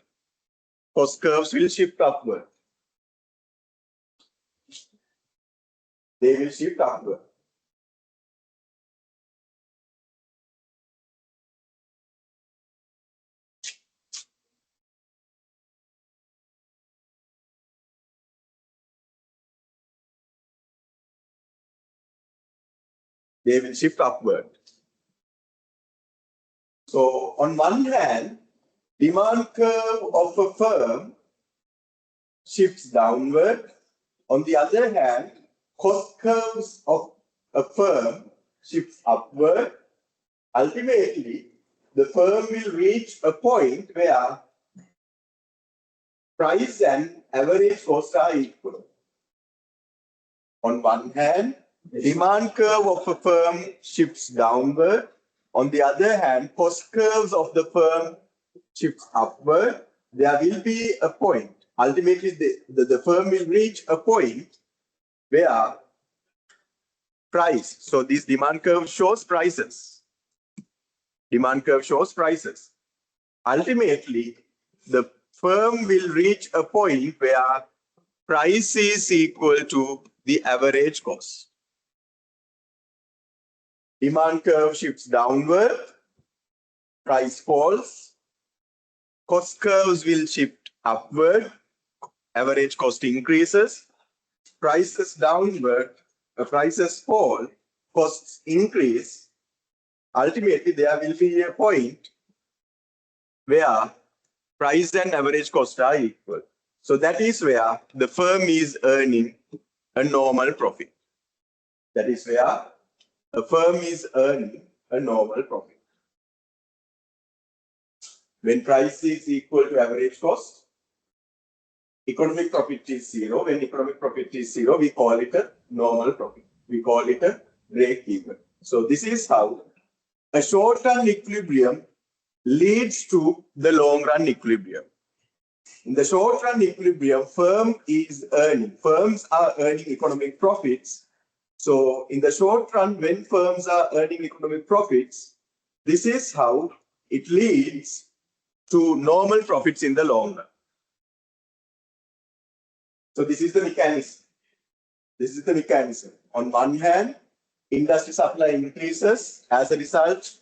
They will shift upward. So on one hand, demand curve of a firm shifts downward. On the other hand, cost curves of a firm shifts upward. Ultimately, the firm will reach a point where price and average cost are equal. On one hand, demand curve of a firm shifts downward. On the other hand, cost curves of the firm shifts upward. There will be a point. Ultimately, the firm will reach a point where price. So this demand curve shows prices. ultimately the firm will reach a point where price is equal to the average cost. Demand curve shifts downward, price falls, cost curves will shift upward, average cost increases, prices downward, prices fall, costs increase. Ultimately, there will be a point where price and average cost are equal. So that is where the firm is earning a normal profit. That is where a firm is earning a normal profit. When price is equal to average cost, economic profit is zero. When economic profit is zero, we call it a normal profit. We call it a break even. So this is how a short-run equilibrium leads to the long-run equilibrium. In the short-run equilibrium, firms are earning economic profits. So in the short run, when firms are earning economic profits, this is how it leads to normal profits in the long run. So this is the mechanism. This is the mechanism. On one hand, industry supply increases. As a result,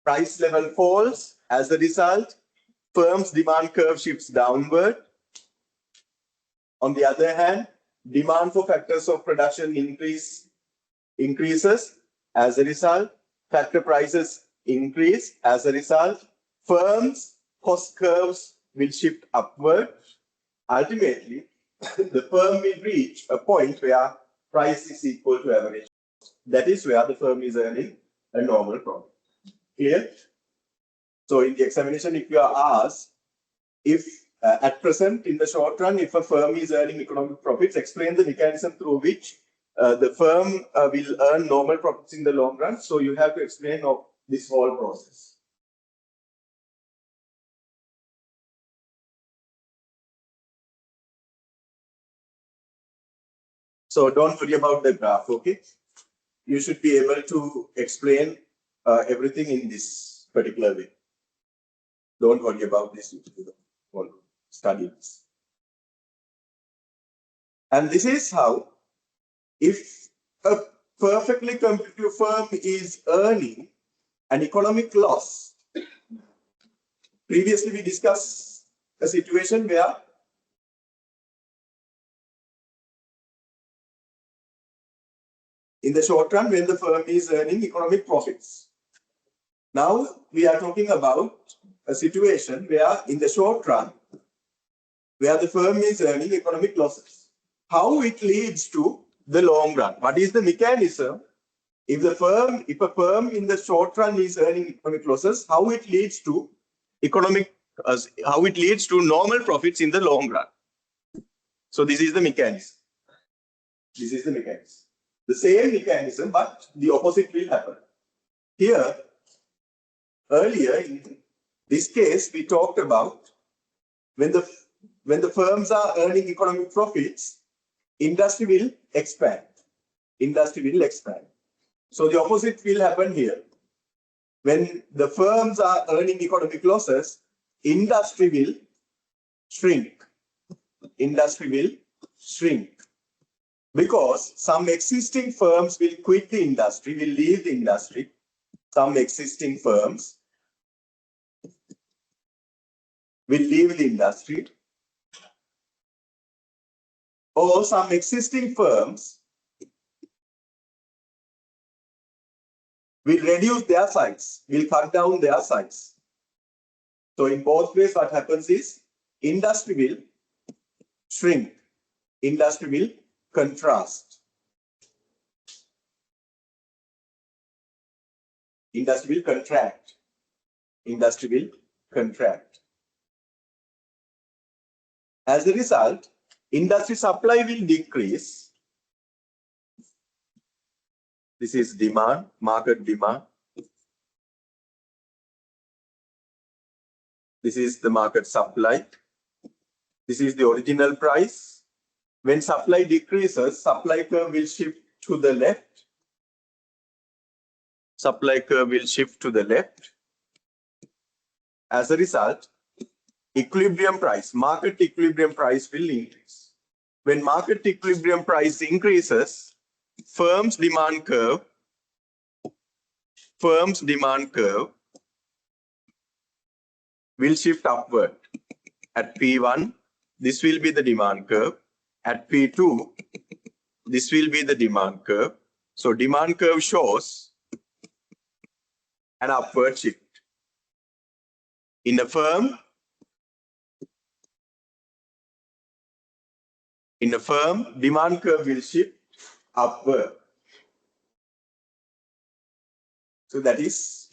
price level falls. As a result, firms' demand curve shifts downward. On the other hand, demand for factors of production increases. As a result, factor prices increase. As a result, firms' cost curves will shift upward. Ultimately, the firm will reach a point where price is equal to average. That is where the firm is earning a normal profit. Clear? So in the examination, if you are asked, if at present, in the short run, if a firm is earning economic profits, explain the mechanism through which the firm will earn normal profits in the long run. So you have to explain this whole process. So don't worry about the graph, okay? You should be able to explain everything in this particular way. Don't worry about this. Study this. And this is how, if a perfectly competitive firm is earning an economic loss, previously we discussed a situation where in the short run, when the firm is earning economic profits. Now we are talking about a situation where in the short run, where the firm is earning economic losses. How it leads to the long run? What is the mechanism? If a firm in the short run is earning economic losses, how it leads to normal profits in the long run? So this is the mechanism. This is the mechanism. The same mechanism, but the opposite will happen. Here, earlier in this case, we talked about when the firms are earning economic profits, industry will expand. Industry will expand. So the opposite will happen here. When the firms are earning economic losses, industry will shrink. Industry will shrink. Because some existing firms will quit the industry, will leave the industry. Some existing firms will leave the industry. Or some existing firms will reduce their size, will cut down their size. So in both ways, what happens is industry will shrink, industry will contrast. Industry will contract. Industry will contract. As a result, industry supply will decrease. This is demand, market demand. This is the market supply. This is the original price. When supply decreases, supply curve will shift to the left. Supply curve will shift to the left. As a result, equilibrium price, market equilibrium price will increase. When market equilibrium price increases, firm's demand curve will shift upward. At P1, this will be the demand curve. At P2, this will be the demand curve. So demand curve shows an upward shift. In a firm, demand curve will shift upward. So that is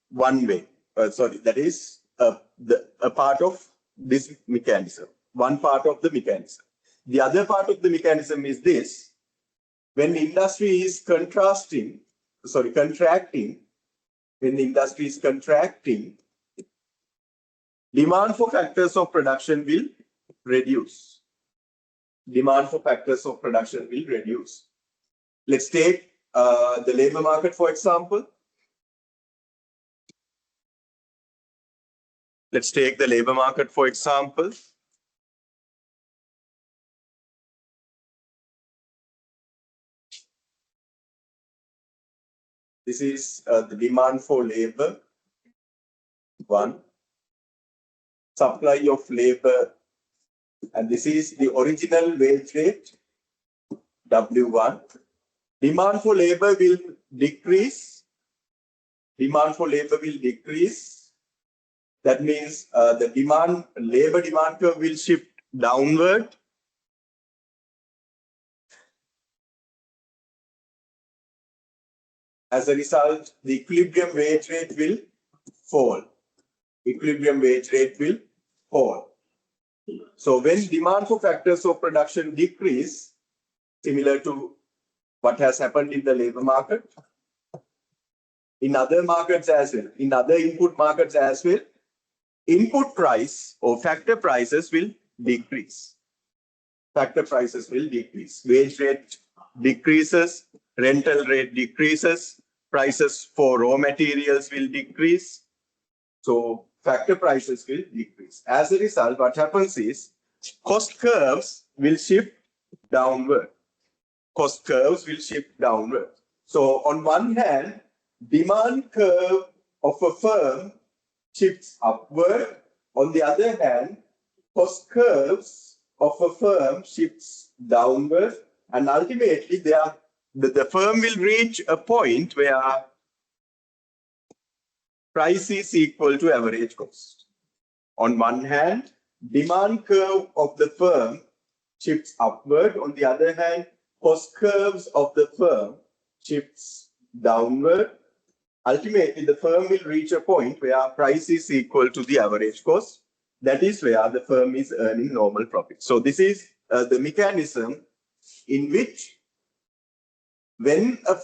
one way. That is a part of this mechanism. One part of the mechanism. The other part of the mechanism is this: when the industry is contracting, demand for factors of production will reduce. Let's take the labor market, for example. This is the demand for labor, 1. Supply of labor, and this is the original wage rate, W1. Demand for labor will decrease. That means the labor demand curve will shift downward. As a result, the equilibrium wage rate will fall. So when demand for factors of production decrease, similar to what has happened in the labor market, in other markets as well, in other input markets as well, input price or factor prices will decrease. Wage rate decreases, rental rate decreases, prices for raw materials will decrease. So factor prices will decrease. As a result, what happens is cost curves will shift downward. So on one hand, demand curve of a firm shifts upward. On the other hand, cost curves of a firm shifts downward, and ultimately the firm will reach a point where price is equal to average cost. On one hand, demand curve of the firm shifts upward. On the other hand, cost curves of the firm shifts downward. Ultimately, the firm will reach a point where price is equal to the average cost. That is where the firm is earning normal profit. So this is the mechanism in which when a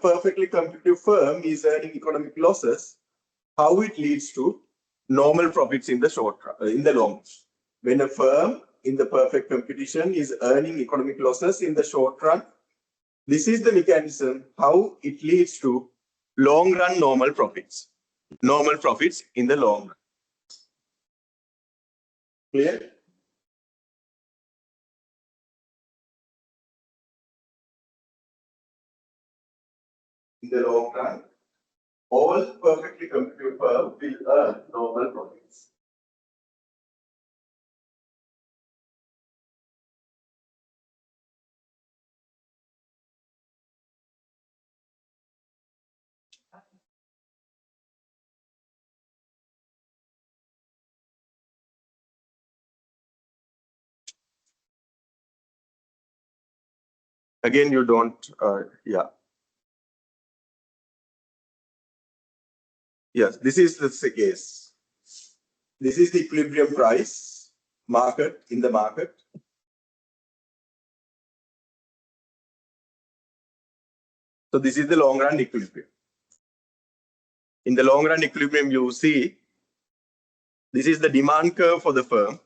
perfectly competitive firm is earning economic losses, how it leads to normal profits in the short run, in the long run. When a firm in the perfect competition is earning economic losses in the short run, this is the mechanism how it leads to long run normal profits. Normal profits in the long run. Clear? In the long run, all perfectly competitive firms will earn normal profits. Again, you don't, yeah. Yes, this is the case. This is the equilibrium price market in the market. So this is the long run equilibrium. In the long run equilibrium, you see this is the demand curve for the firm.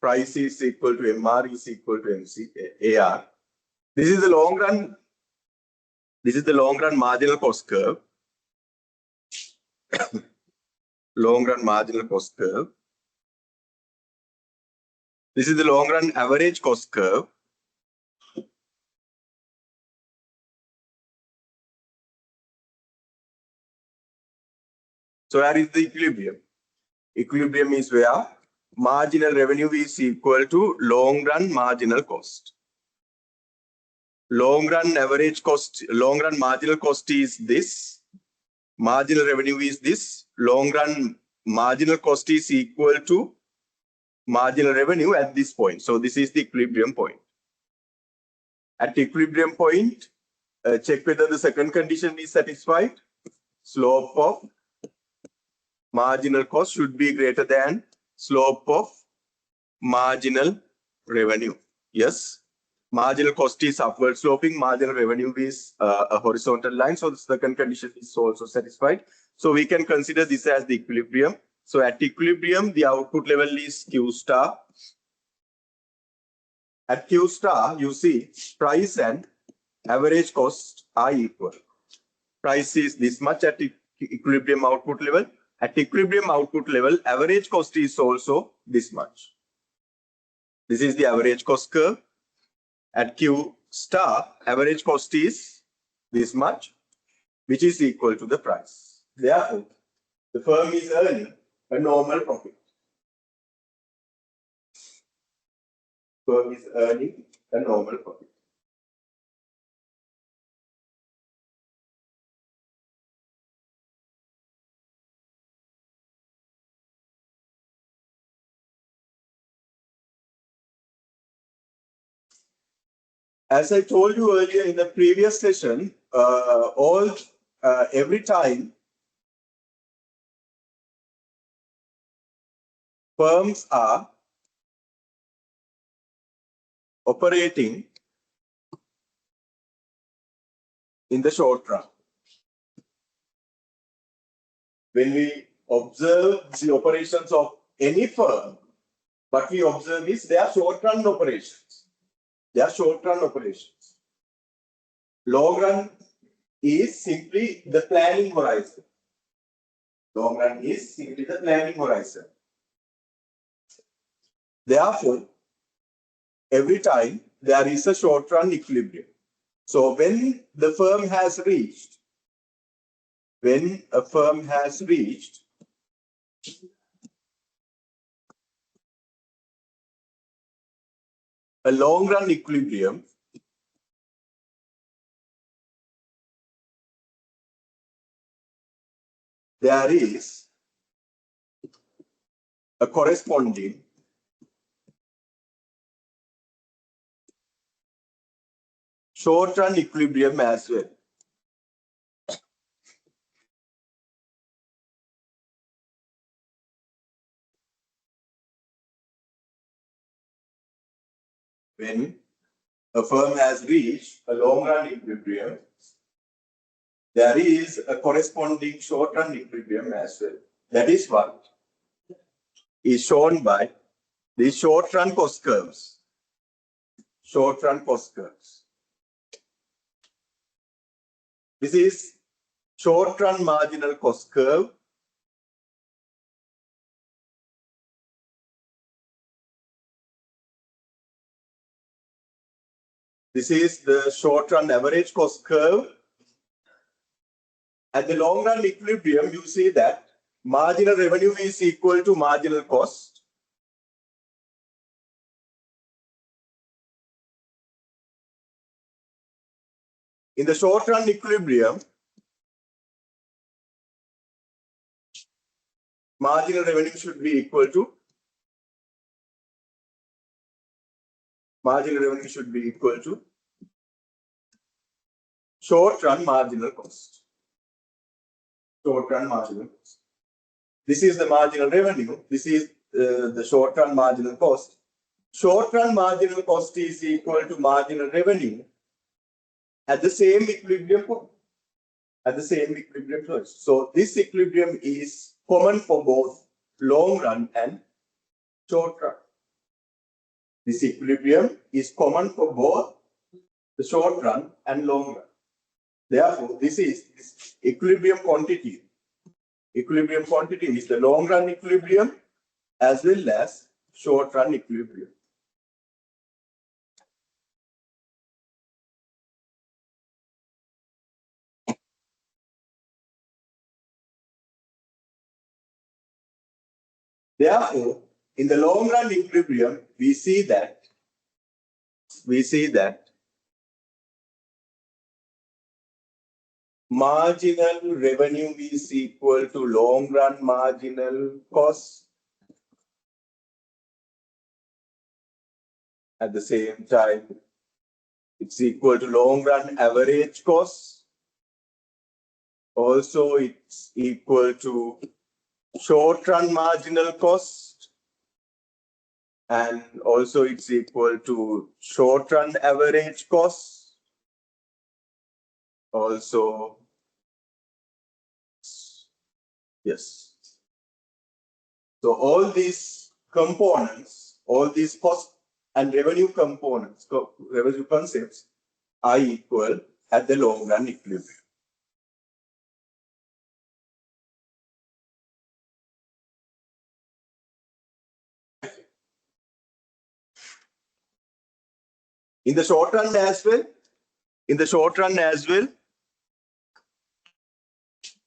Price is equal to MR is equal to AR. This is the long run. This is the long run marginal cost curve. Long run marginal cost curve. This is the long run average cost curve. So where is the equilibrium? Equilibrium is where marginal revenue is equal to long run marginal cost. Long run average cost, long run marginal cost is this. Marginal revenue is this. Long run marginal cost is equal to marginal revenue at this point. So this is the equilibrium point. At equilibrium point, check whether the second condition is satisfied. Slope of marginal cost should be greater than slope of marginal revenue. Yes. Marginal cost is upward sloping, marginal revenue is a horizontal line. So the second condition is also satisfied. So we can consider this as the equilibrium. So at equilibrium, the output level is Q star. At Q star, you see price and average cost are equal. Price is this much at equilibrium output level. At equilibrium output level, average cost is also this much. This is the average cost curve. At Q star, average cost is this much, which is equal to the price. Therefore, the firm is earning a normal profit. Firm is earning a normal profit. As I told you earlier in the previous session, every time firms are operating in the short run. When we observe the operations of any firm, what we observe is their short run operations. They are short run operations. Long run is simply the planning horizon. Long run is simply the planning horizon. Therefore, every time there is a short run equilibrium. So when the firm has reached, when a firm has reached a long run equilibrium, there is a corresponding short run equilibrium as well. When a firm has reached a long run equilibrium, there is a corresponding short run equilibrium as well. That is what is shown by the short run cost curves. Short run cost curves. This is short run marginal cost curve. This is the short run average cost curve. At the long run equilibrium, you see that marginal revenue is equal to marginal cost. In the short run equilibrium, marginal revenue should be equal to short run marginal cost. Short run marginal cost. This is the marginal revenue. This is the short run marginal cost. Short run marginal cost is equal to marginal revenue at the same equilibrium point. At the same equilibrium point. So this equilibrium is common for both long run and short run. This equilibrium is common for both the short run and long run. Therefore, this equilibrium quantity. Equilibrium quantity is the long run equilibrium as well as short run equilibrium. Therefore, in the long run equilibrium, we see that marginal revenue is equal to long run marginal cost. At the same time, it's equal to long run average cost. Also, it's equal to short run marginal cost. And also it's equal to short run average cost. Also, yes. So all these components, all these cost and revenue components, revenue concepts are equal at the long run equilibrium. In the short run as well,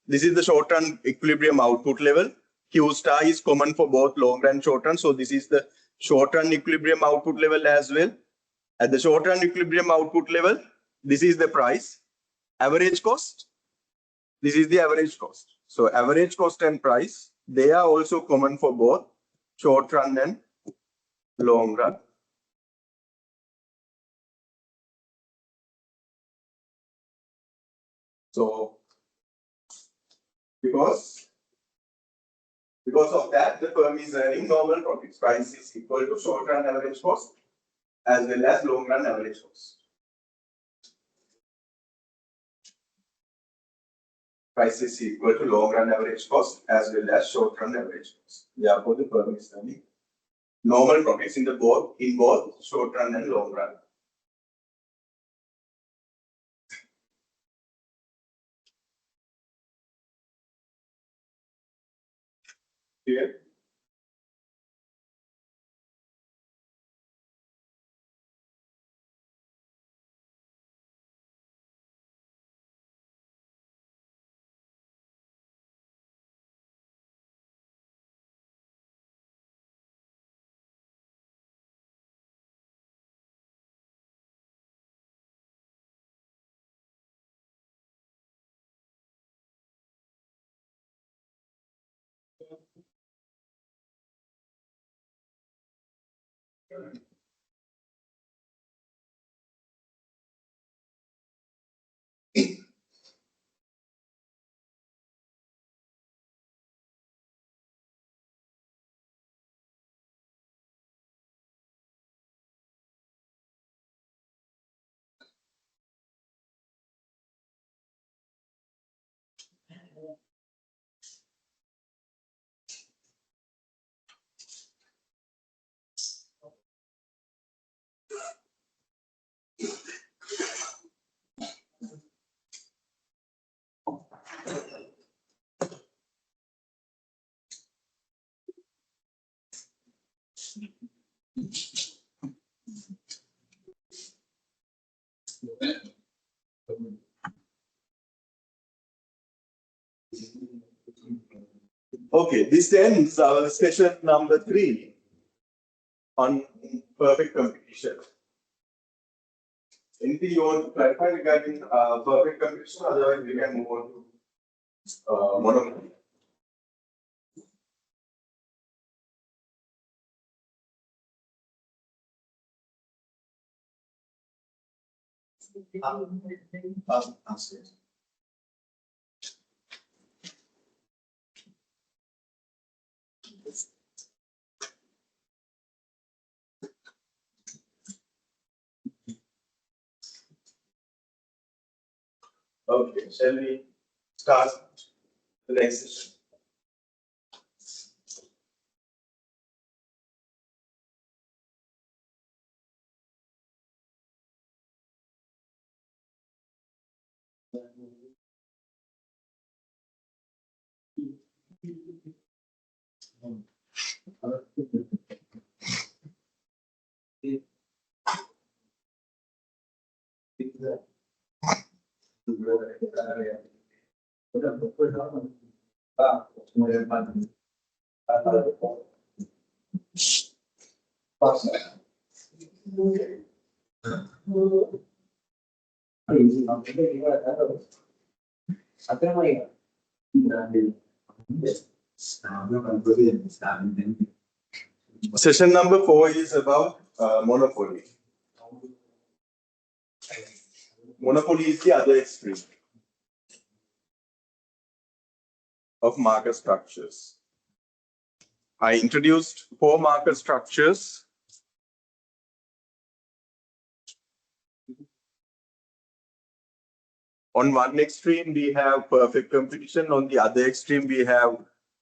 this is the short run equilibrium output level. Q star is common for both long run and short run. So this is the short run equilibrium output level as well. At the short run equilibrium output level, this is the price. Average cost, this is the average cost. So average cost and price, they are also common for both short run and long run. So because of that, the firm is earning normal profits. Price is equal to short run average cost as well as long run average cost. Price is equal to long run average cost as well as short run average cost. Therefore, the firm is earning normal profits in both short run and long run. Clear? Okay, this ends our session number 3 on perfect competition. Anything you want to clarify regarding perfect competition? Otherwise, we can move on to monopoly. Okay, shall we start the next session? Session number 4 is about monopoly. Monopoly is the other extreme of market structures. I introduced 4 market structures. On one extreme, we have perfect competition. On the other extreme, we have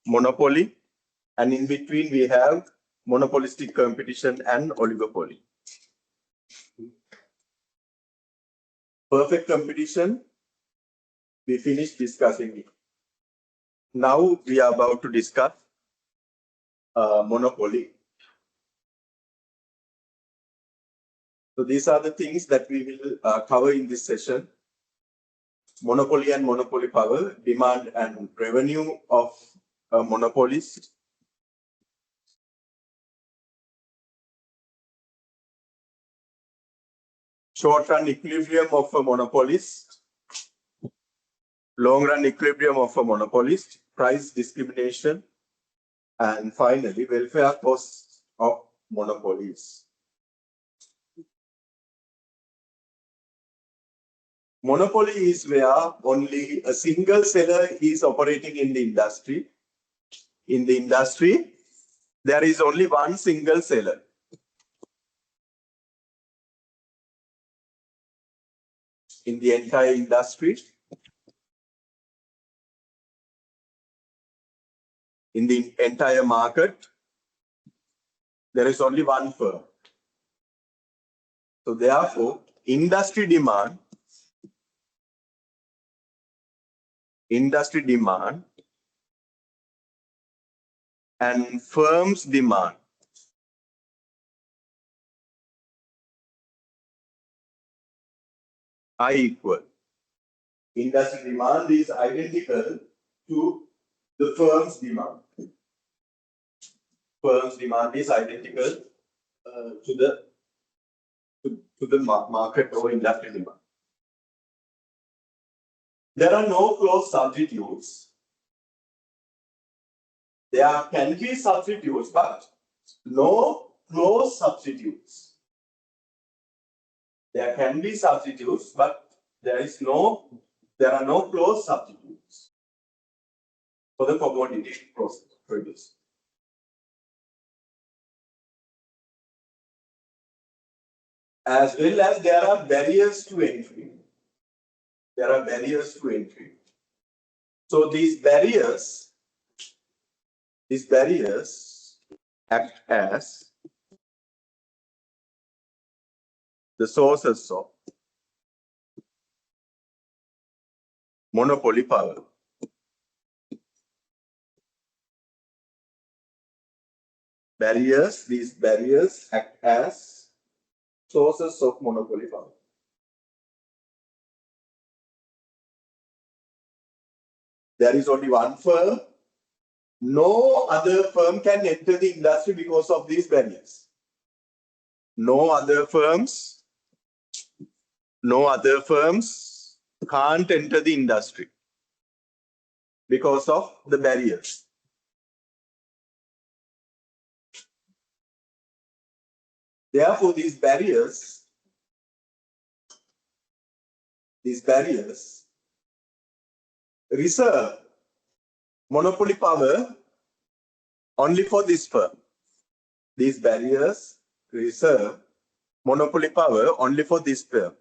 monopoly. And in between, we have monopolistic competition and oligopoly. Perfect competition, we finished discussing it. Now we are about to discuss monopoly. So these are the things that we will cover in this session. Monopoly and monopoly power, demand and revenue of a monopolist. Short-run equilibrium of a monopolist. Long-run equilibrium of a monopolist. Price discrimination. And finally, welfare costs of monopolies. Monopoly is where only a single seller is operating in the industry. In the industry, there is only one single seller. In the entire industry, in the entire market, there is only one firm. So therefore, industry demand and firms demand are equal. Industry demand is identical to the firm's demand. Firm's demand is identical to the market or industry demand. There are no close substitutes. There can be substitutes, but no close substitutes. There can be substitutes, but there are no close substitutes for the commodity process produced. As well as there are barriers to entry. So these barriers act as the sources of monopoly power. These barriers act as sources of monopoly power. There is only one firm. No other firm can enter the industry because of these barriers. No other firms can't enter the industry because of the barriers. Therefore, these barriers reserve monopoly power only for this firm. These barriers reserve monopoly power only for this firm.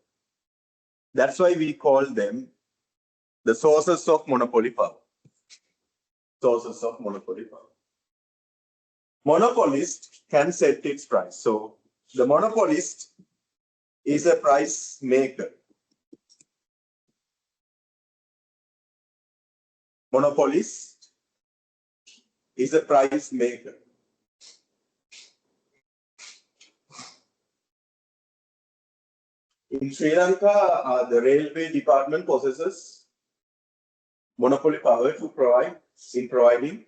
That's why we call them the sources of monopoly power. Sources of monopoly power. Monopolist can set its price. So the monopolist is a price maker. monopolist is a price maker. In Sri Lanka, the railway department possesses monopoly power to providing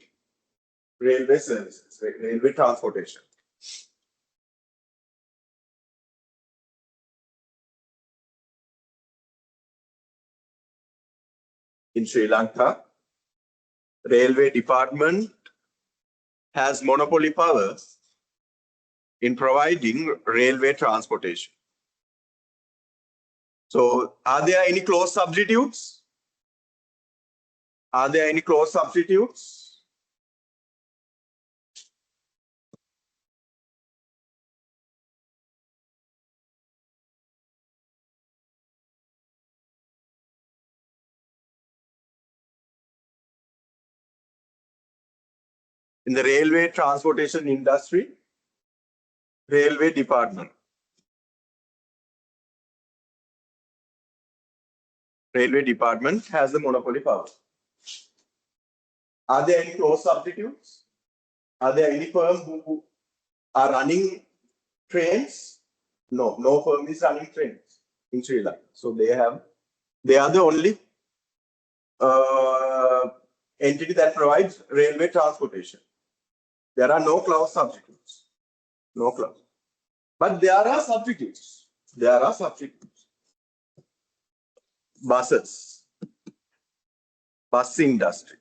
railway services, railway transportation. In Sri Lanka, railway department has monopoly power in providing railway transportation. So, are there any close substitutes? Are there any close substitutes? In the railway transportation industry, railway department. Railway department has the monopoly power. Are there any close substitutes? Are there any firms who are running trains? No, no firm is running trains in Sri Lanka. So they are the only entity that provides railway transportation. There are no close substitutes. No close. But there are substitutes. There are substitutes. Buses. Bus industry.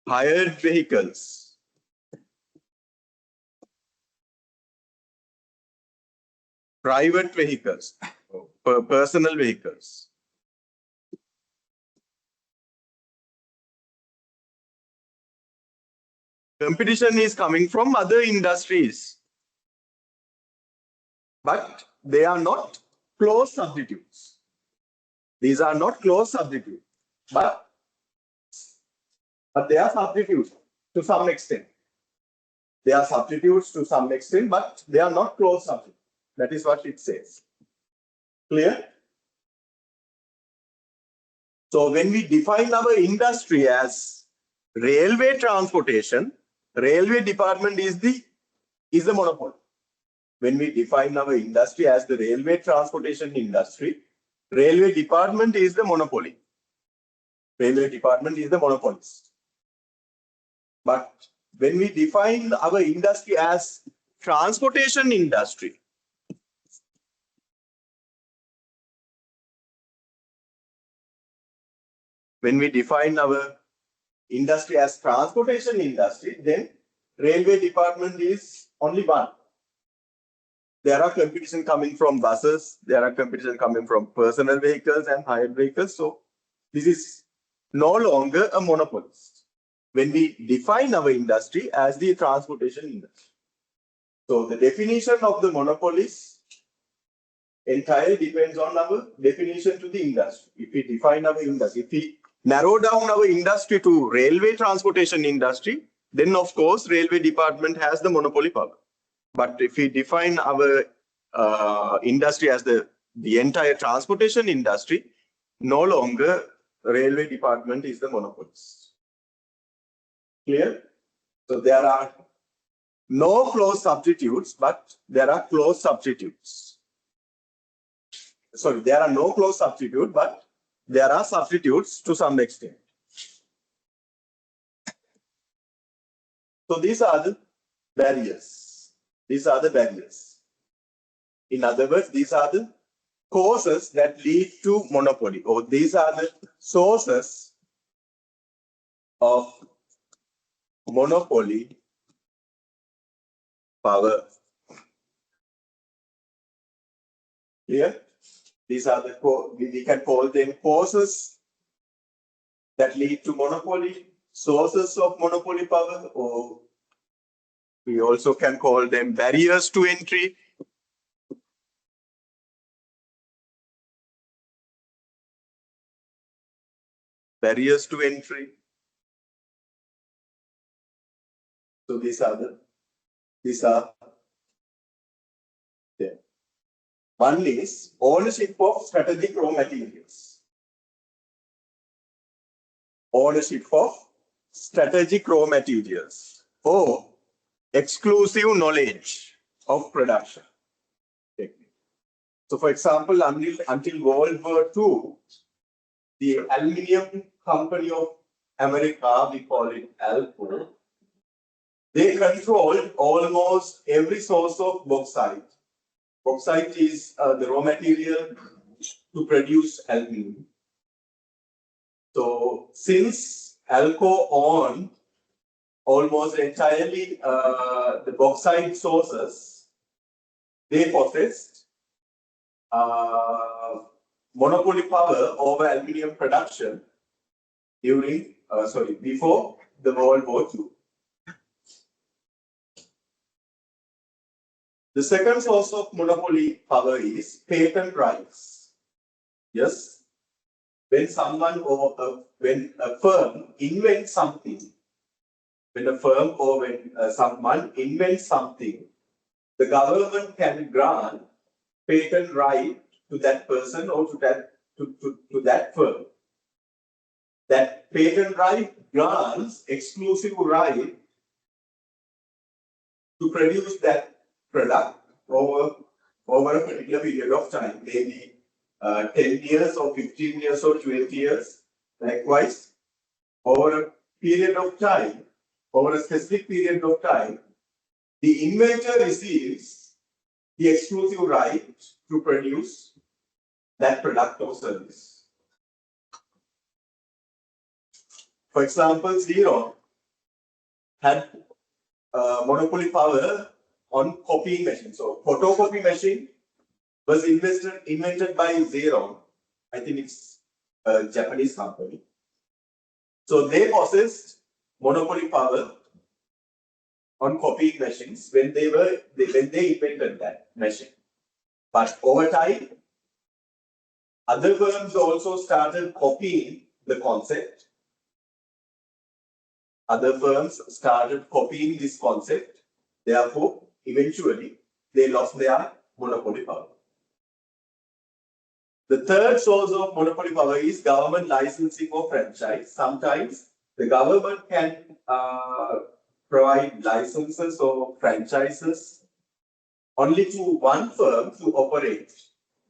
Hired vehicles. Private vehicles. Personal vehicles. Competition is coming from other industries. But they are not close substitutes. These are not close substitutes. But they are substitutes to some extent. They are substitutes to some extent, but they are not close substitutes. That is what it says. Clear? So when we define our industry as railway transportation, railway department is the monopoly. When we define our industry as the railway transportation industry, railway department is the monopoly. Railway department is the monopolist. But when we define our industry as transportation industry, when we define our industry as transportation industry, then railway department is only one. There are competition coming from buses, there are competition coming from personal vehicles and hired vehicles. So this is no longer a monopolist when we define our industry as the transportation industry. So the definition of the monopolist entirely depends on our definition to the industry. If we define our industry, if we narrow down our industry to railway transportation industry, then of course railway department has the monopoly power. But if we define our industry as the entire transportation industry, no longer railway department is the monopolist. Clear? So there are no close substitutes, but there are close substitutes. Sorry, there are no close substitutes, but there are substitutes to some extent. So these are the barriers. These are the barriers. In other words, these are the causes that lead to monopoly, or these are the sources of monopoly power. Clear? These are the, we can call them causes that lead to monopoly, sources of monopoly power, or we also can call them barriers to entry. Barriers to entry. So these are there. One is ownership of strategic raw materials. ownership of strategic raw materials or exclusive knowledge of production technique. So, for example, until World War II, the Aluminium Company of America, we call it ALCO, they controlled almost every source of bauxite. Bauxite is the raw material to produce aluminium. So, since ALCO owned almost entirely the bauxite sources, they possessed monopoly power over aluminium production before the World War II. The second source of monopoly power is patent rights. Yes, when someone or when a firm invents something, someone invents something, the government can grant patent right to that person or to that firm. That patent right grants exclusive right to produce that product over a particular period of time, maybe 10 years or 15 years or 20 years. Likewise, over a period of time, over a specific period of time, the inventor receives the exclusive right to produce that product or service. For example, Xerox had monopoly power on copying machines. So, photocopy machine was invented by Xerox. I think it's a Japanese company. So, they possessed monopoly power on copying machines when they invented that machine. But over time, other firms also started copying the concept. Other firms started copying this concept. Therefore, eventually, they lost their monopoly power. The third source of monopoly power is government licensing or franchise. Sometimes the government can provide licenses or franchises only to one firm to operate.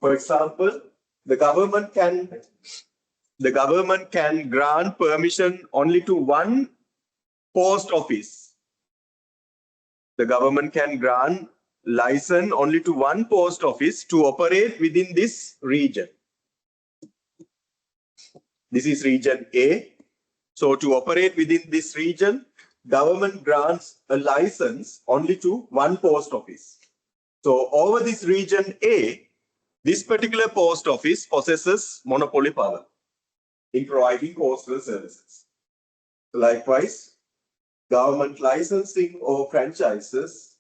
For example, the government can grant permission only to one post office. The government can grant license only to one post office to operate within this region. This is region A. So to operate within this region, government grants a license only to one post office. So over this region A, this particular post office possesses monopoly power in providing postal services. Likewise, government licensing or franchises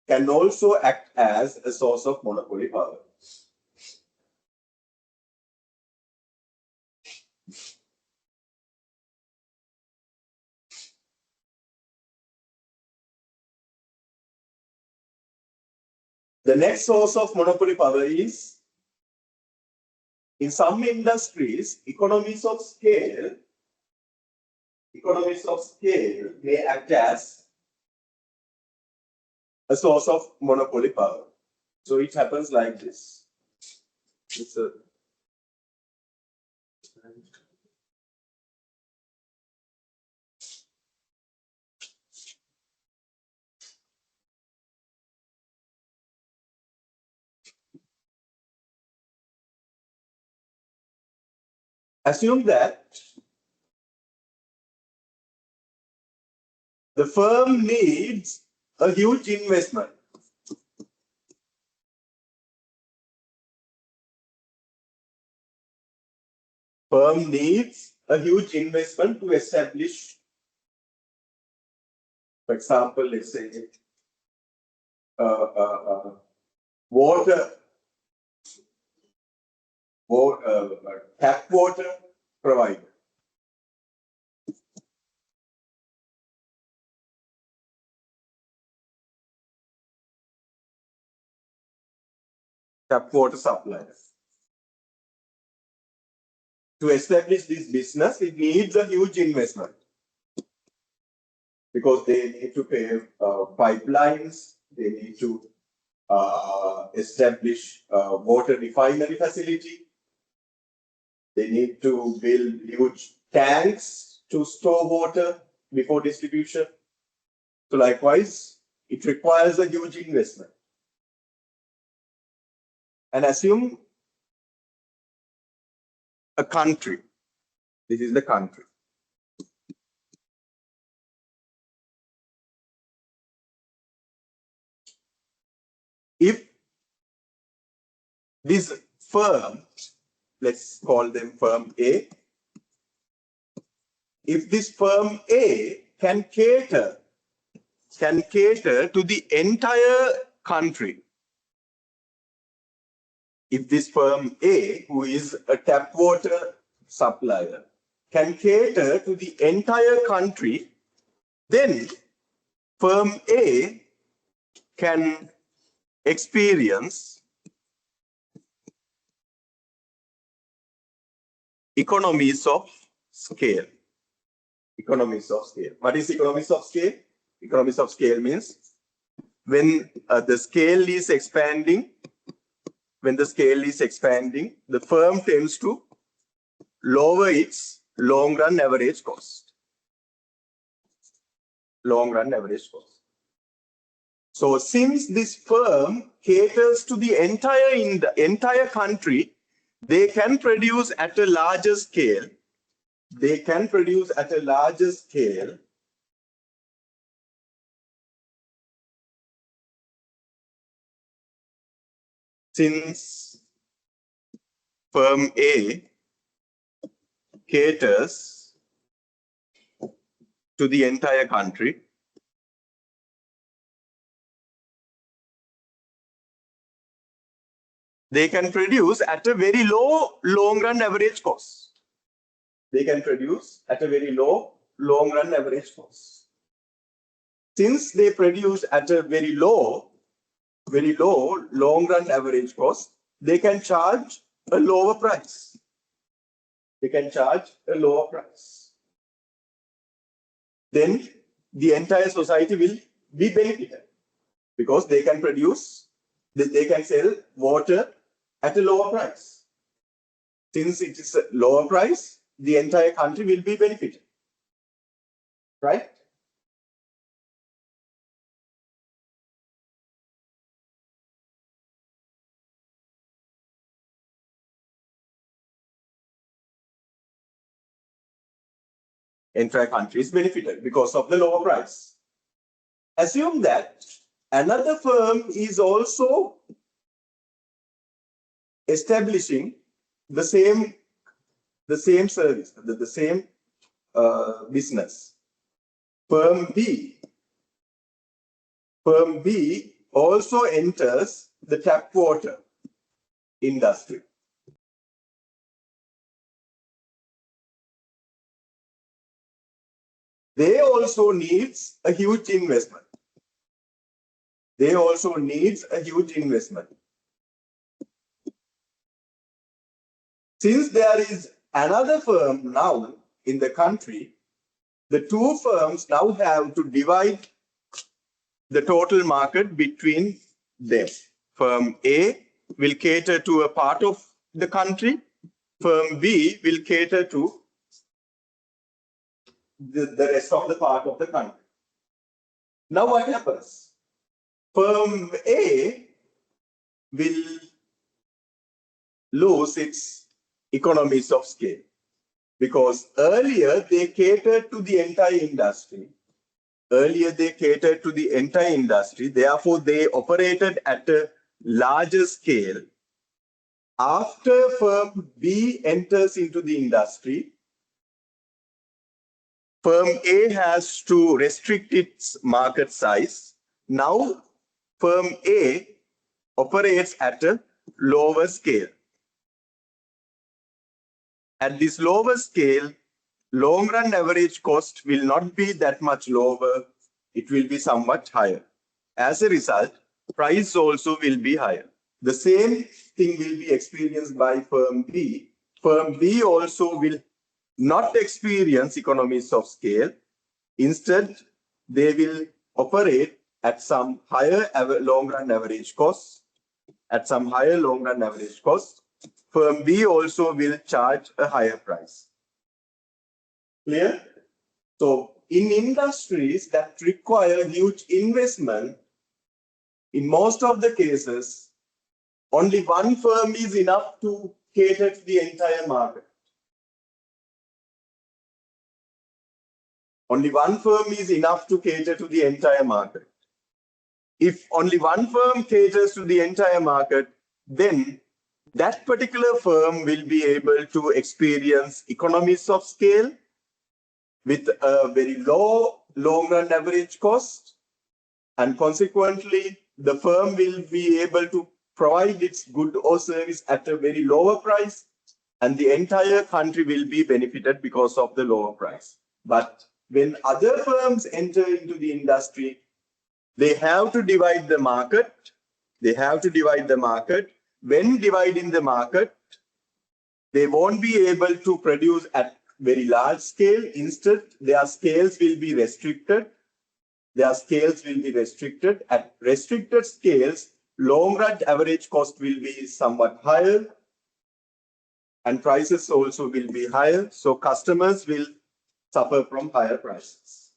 can also act as a source of monopoly power. The next source of monopoly power is, in some industries, economies of scale may act as a source of monopoly power. So it happens like this. Assume that the firm needs a huge investment. Firm needs a huge investment to establish, for example, let's say tap water provider. Tap water suppliers. to establish this business, it needs a huge investment because they need to pay pipelines, they need to establish a water refinery facility, they need to build huge tanks to store water before distribution. So likewise, it requires a huge investment. And assume a country. This is the country. If this firm, let's call them firm A, if this firm A can cater to the entire country, if this firm A, who is a tap water supplier, can cater to the entire country, then firm A can experience economies of scale. Economies of scale. What is economies of scale? Economies of scale means when the scale is expanding, the firm tends to lower its long-run average cost. Long-run average cost. So since this firm caters to the entire country, they can produce at a larger scale. Since firm A caters to the entire country, they can produce at a very low long-run average cost. Since they produce at a very low long-run average cost, they can charge a lower price. Then the entire society will be benefited because they can sell water at a lower price. Since it is a lower price, the entire country will be benefited. Right? Entire country is benefited because of the lower price. Assume that another firm is also establishing the same service, the same business. Firm B also enters the tap water industry. They also needs a huge investment. Since there is another firm now in the country, the two firms now have to divide the total market between them. Firm A will cater to a part of the country. Firm B will cater to the rest of the part of the country. Now what happens? Firm A will lose its economies of scale because earlier they catered to the entire industry. Therefore, they operated at a larger scale. After firm B enters into the industry, firm A has to restrict its market size. Now, firm A operates at a lower scale. At this lower scale, long-run average cost will not be that much lower. It will be somewhat higher. As a result, price also will be higher. The same thing will be experienced by firm B firm B also will not experience economies of scale. Instead, they will operate at some higher long-run average cost. At some higher long-run average cost, firm B also will charge a higher price. Clear? So, in industries that require huge investment, in most of the cases, only one firm is enough to cater to the entire market. Only one firm is enough to cater to the entire market. If only one firm caters to the entire market, then that particular firm will be able to experience economies of scale with a very low long-run average cost, and consequently, the firm will be able to provide its good or service at a very lower price, and the entire country will be benefited because of the lower price. But when other firms enter into the industry, they have to divide the market. They have to divide the market. When dividing the market, they won't be able to produce at very large scale. Instead, their scales will be restricted. Their scales will be restricted. At restricted scales, long-run average cost will be somewhat higher, and prices also will be higher. So customers will suffer from higher prices.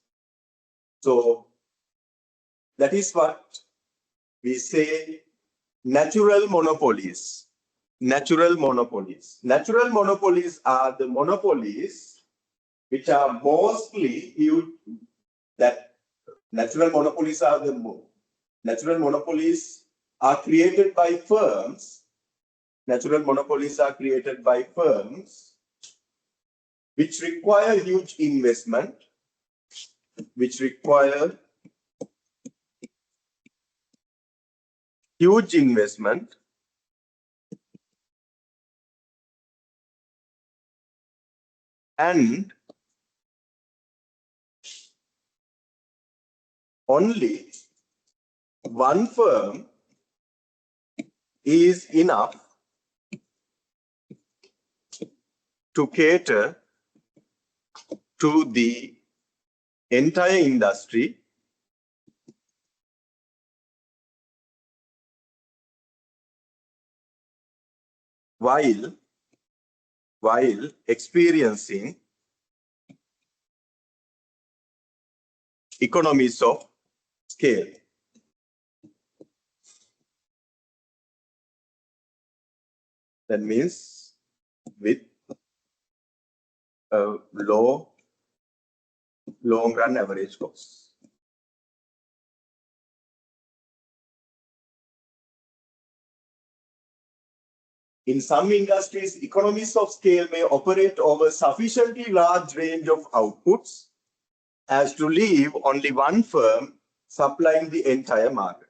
So that is what we say natural monopolies. Natural monopolies. Natural monopolies are the monopolies which are mostly huge. That natural monopolies are created by firms. Natural monopolies are created by firms which require huge investment, and only one firm is enough to cater to the entire industry, while experiencing economies of scale. That means with a low long-run average cost. In some industries, economies of scale may operate over sufficiently large range of outputs as to leave only one firm supplying the entire market.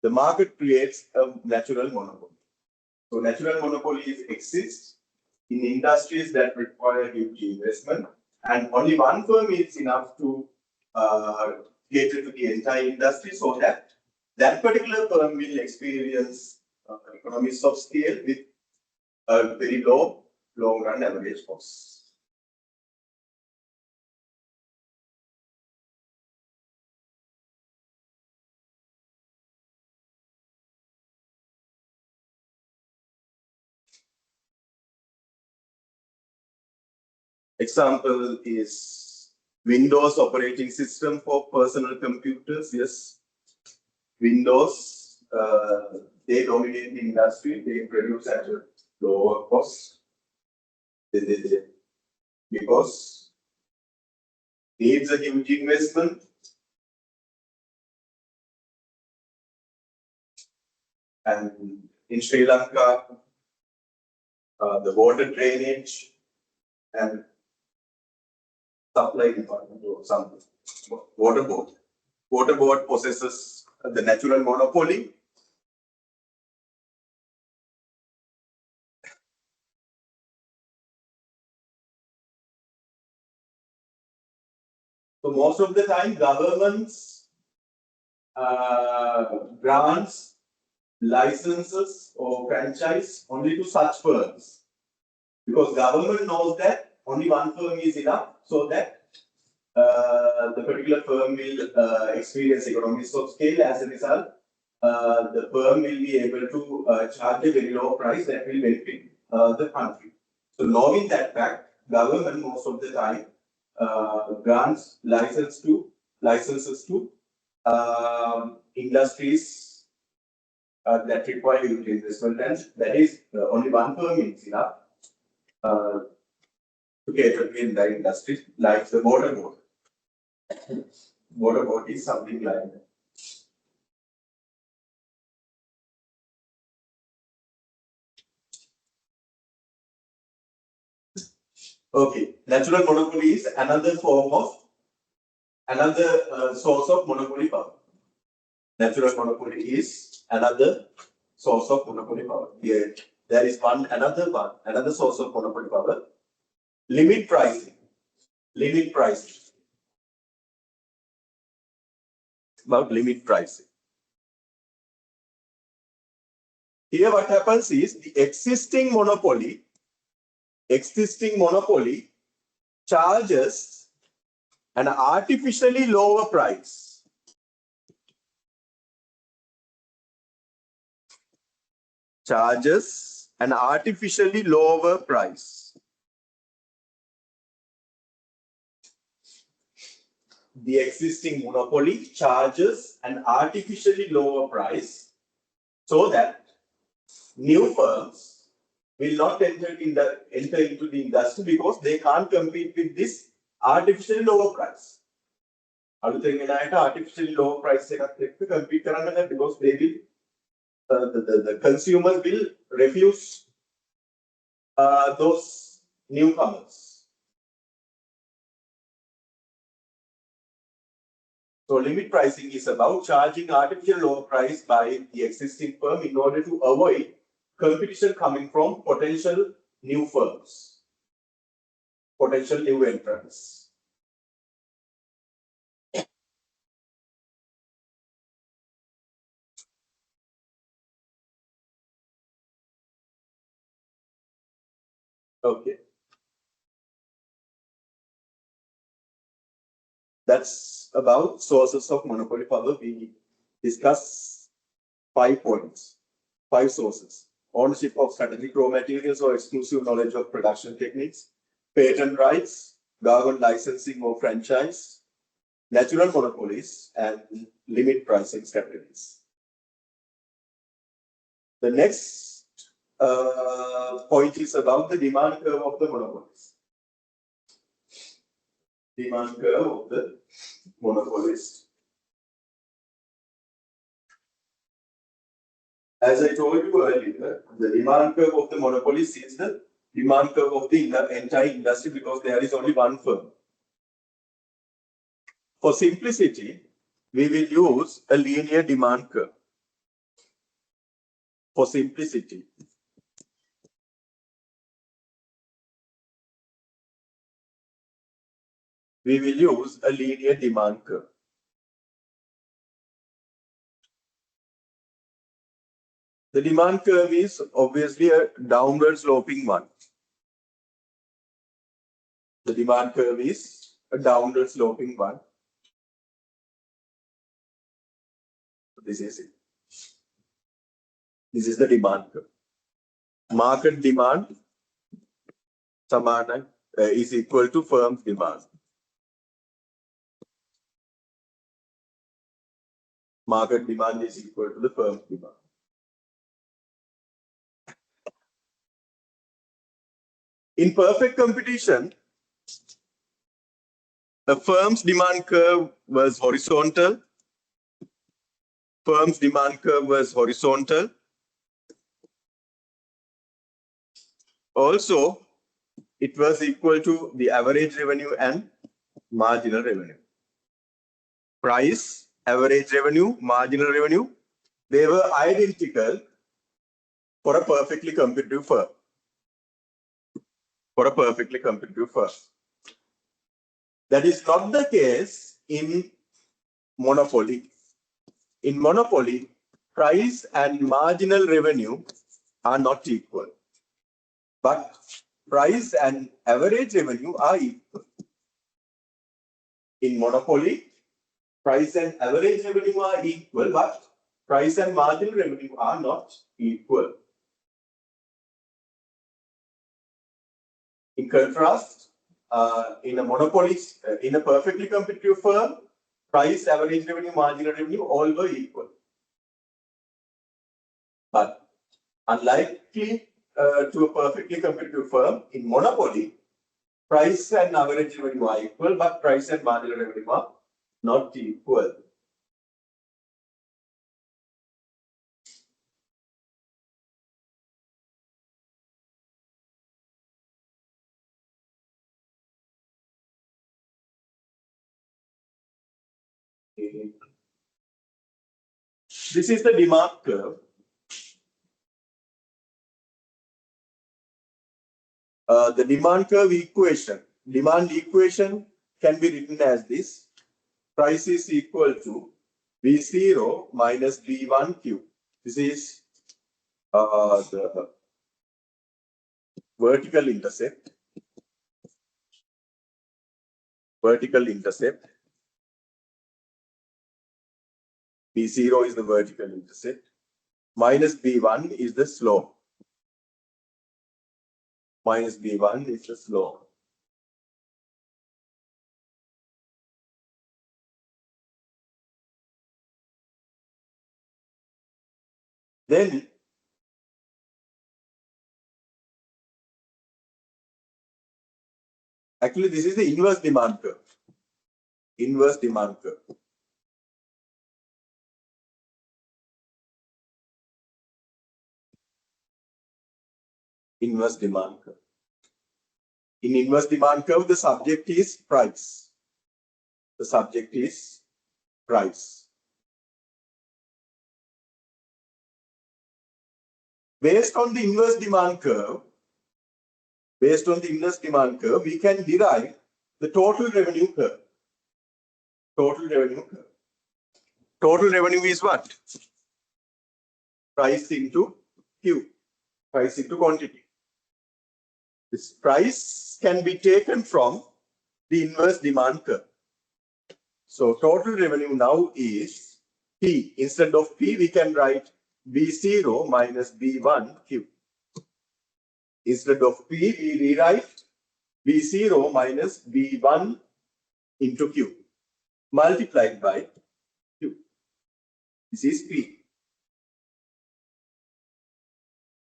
The market creates a natural monopoly. So natural monopolies exist in industries that require huge investment, and only one firm is enough to cater to the entire industry, so that that particular firm will experience economies of scale with a very low long-run average cost. Example is Windows operating system for personal computers. Yes, Windows, they dominate the industry. They produce at a lower cost because needs a huge investment. And in Sri Lanka, the water drainage and supply department or some water board possesses the natural monopoly. So most of the time, governments grants licenses or franchise only to such firms. Because government knows that only one firm is enough, so that the particular firm will experience economies of scale. As a result, the firm will be able to charge a very low price that will benefit the country. So knowing that fact, government most of the time grants licenses to industries that require huge investment, and that is only one firm is enough to cater to the industry, like the water board. Water board is something like that. Okay, natural monopoly is another form of source of monopoly power. Natural monopoly is another source of monopoly power. Here, there is another source of monopoly power. Limit pricing. Limit pricing. About limit pricing. Here, what happens is the existing monopoly charges an artificially lower price. Charges an artificially lower price. The existing monopoly charges an artificially lower price so that new firms will not enter into the industry because they can't compete with this artificially lower price. Artificially lower price compete because they will the consumers will refuse those newcomers. So limit pricing is about charging artificial lower price by the existing firm in order to avoid competition coming from potential new firms, potential new entrants. Okay. That's about sources of monopoly power. We discuss 5 points, 5 sources. Ownership of strategic raw materials or exclusive knowledge of production techniques, patent rights, government licensing or franchise, natural monopolies, and limit pricing strategies. The next point is about the demand curve of the monopolies. Demand curve of the monopolist. As I told you earlier, the demand curve of the monopolist is the demand curve of the entire industry because there is only one firm. For simplicity, we will use a linear demand curve. For simplicity, we will use a linear demand curve. The demand curve is obviously a downward sloping one. The demand curve is a downward sloping one. This is it. This is the demand curve. Market demand is equal to firm's demand. Market demand is equal to the firm's demand. In perfect competition, a firm's demand curve was horizontal. Firm's demand curve was horizontal. Also, it was equal to the average revenue and marginal revenue. Price, average revenue, marginal revenue, they were identical for a perfectly competitive firm. For a perfectly competitive firm. That is not the case in monopoly. In monopoly, price and marginal revenue are not equal. But price and average revenue are equal. In monopoly, price and average revenue are equal, but price and marginal revenue are not equal. In contrast, in a monopoly, in a perfectly competitive firm, price, average revenue, marginal revenue all were equal. But unlikely to a perfectly competitive firm, in monopoly, price and average revenue are equal, but price and marginal revenue are not equal. This is the demand curve. The demand curve equation, demand equation can be written as this. Price is equal to V0 minus V1Q. This is the vertical intercept. Vertical intercept. V0 is the vertical intercept. Minus B1 is the slope. Minus B1 is the slope. Then actually this is the inverse demand curve. Inverse demand curve. Inverse demand curve. In inverse demand curve, the subject is price. The subject is price. Based on the inverse demand curve, we can derive the total revenue curve. Total revenue curve. Total revenue is what? Price into Q. Price into quantity. This price can be taken from the inverse demand curve. So total revenue now is P. Instead of P, we can write B0 minus B1Q. Instead of P, we rewrite B0 minus B1 into Q multiplied by Q. This is P.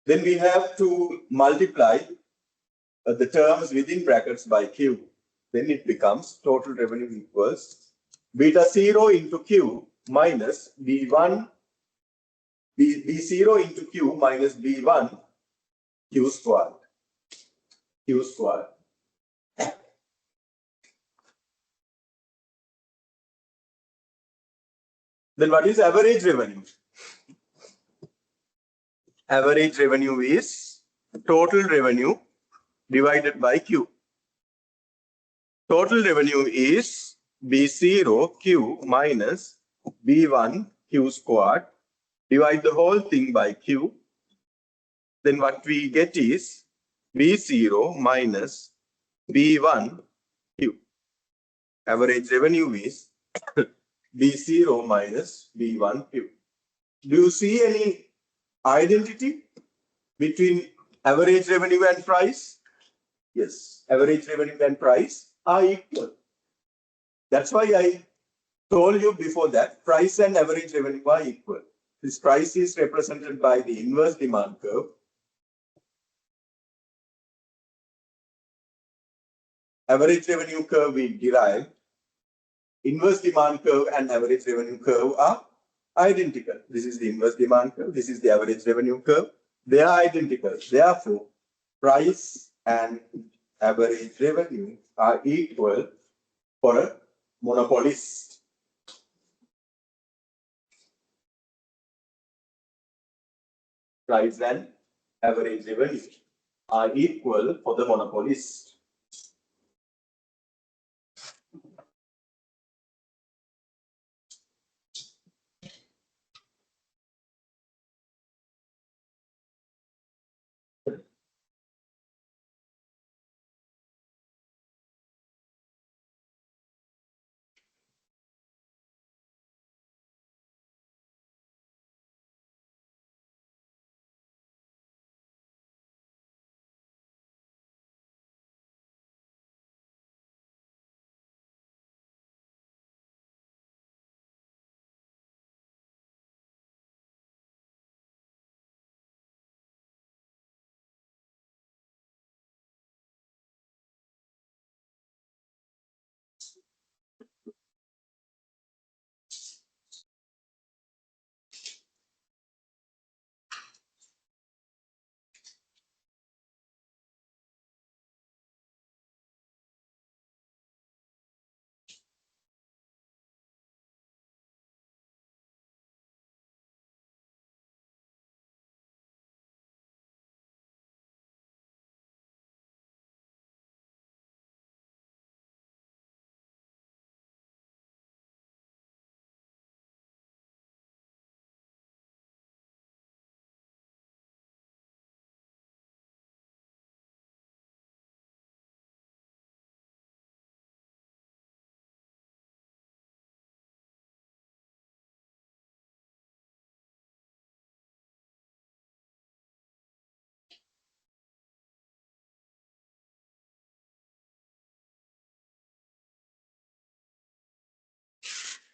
Then we have to multiply the terms within brackets by Q. Then it becomes total revenue equals beta 0 into Q minus B1, B0 into Q minus B1 Q squared. Q squared. Then what is average revenue? Average revenue is total revenue divided by Q. Total revenue is B0 Q minus B1 Q squared. Divide the whole thing by Q. Then what we get is B0 minus B1 Q. Average revenue is B0 minus B1 Q. Do you see any identity between average revenue and price? Yes, average revenue and price are equal. That's why I told you before that price and average revenue are equal. This price is represented by the inverse demand curve. Average revenue curve we derived. Inverse demand curve and average revenue curve are identical. This is the inverse demand curve. This is the average revenue curve. They are identical. Therefore, price and average revenue are equal for a monopolist. Price and average revenue are equal for the monopolist.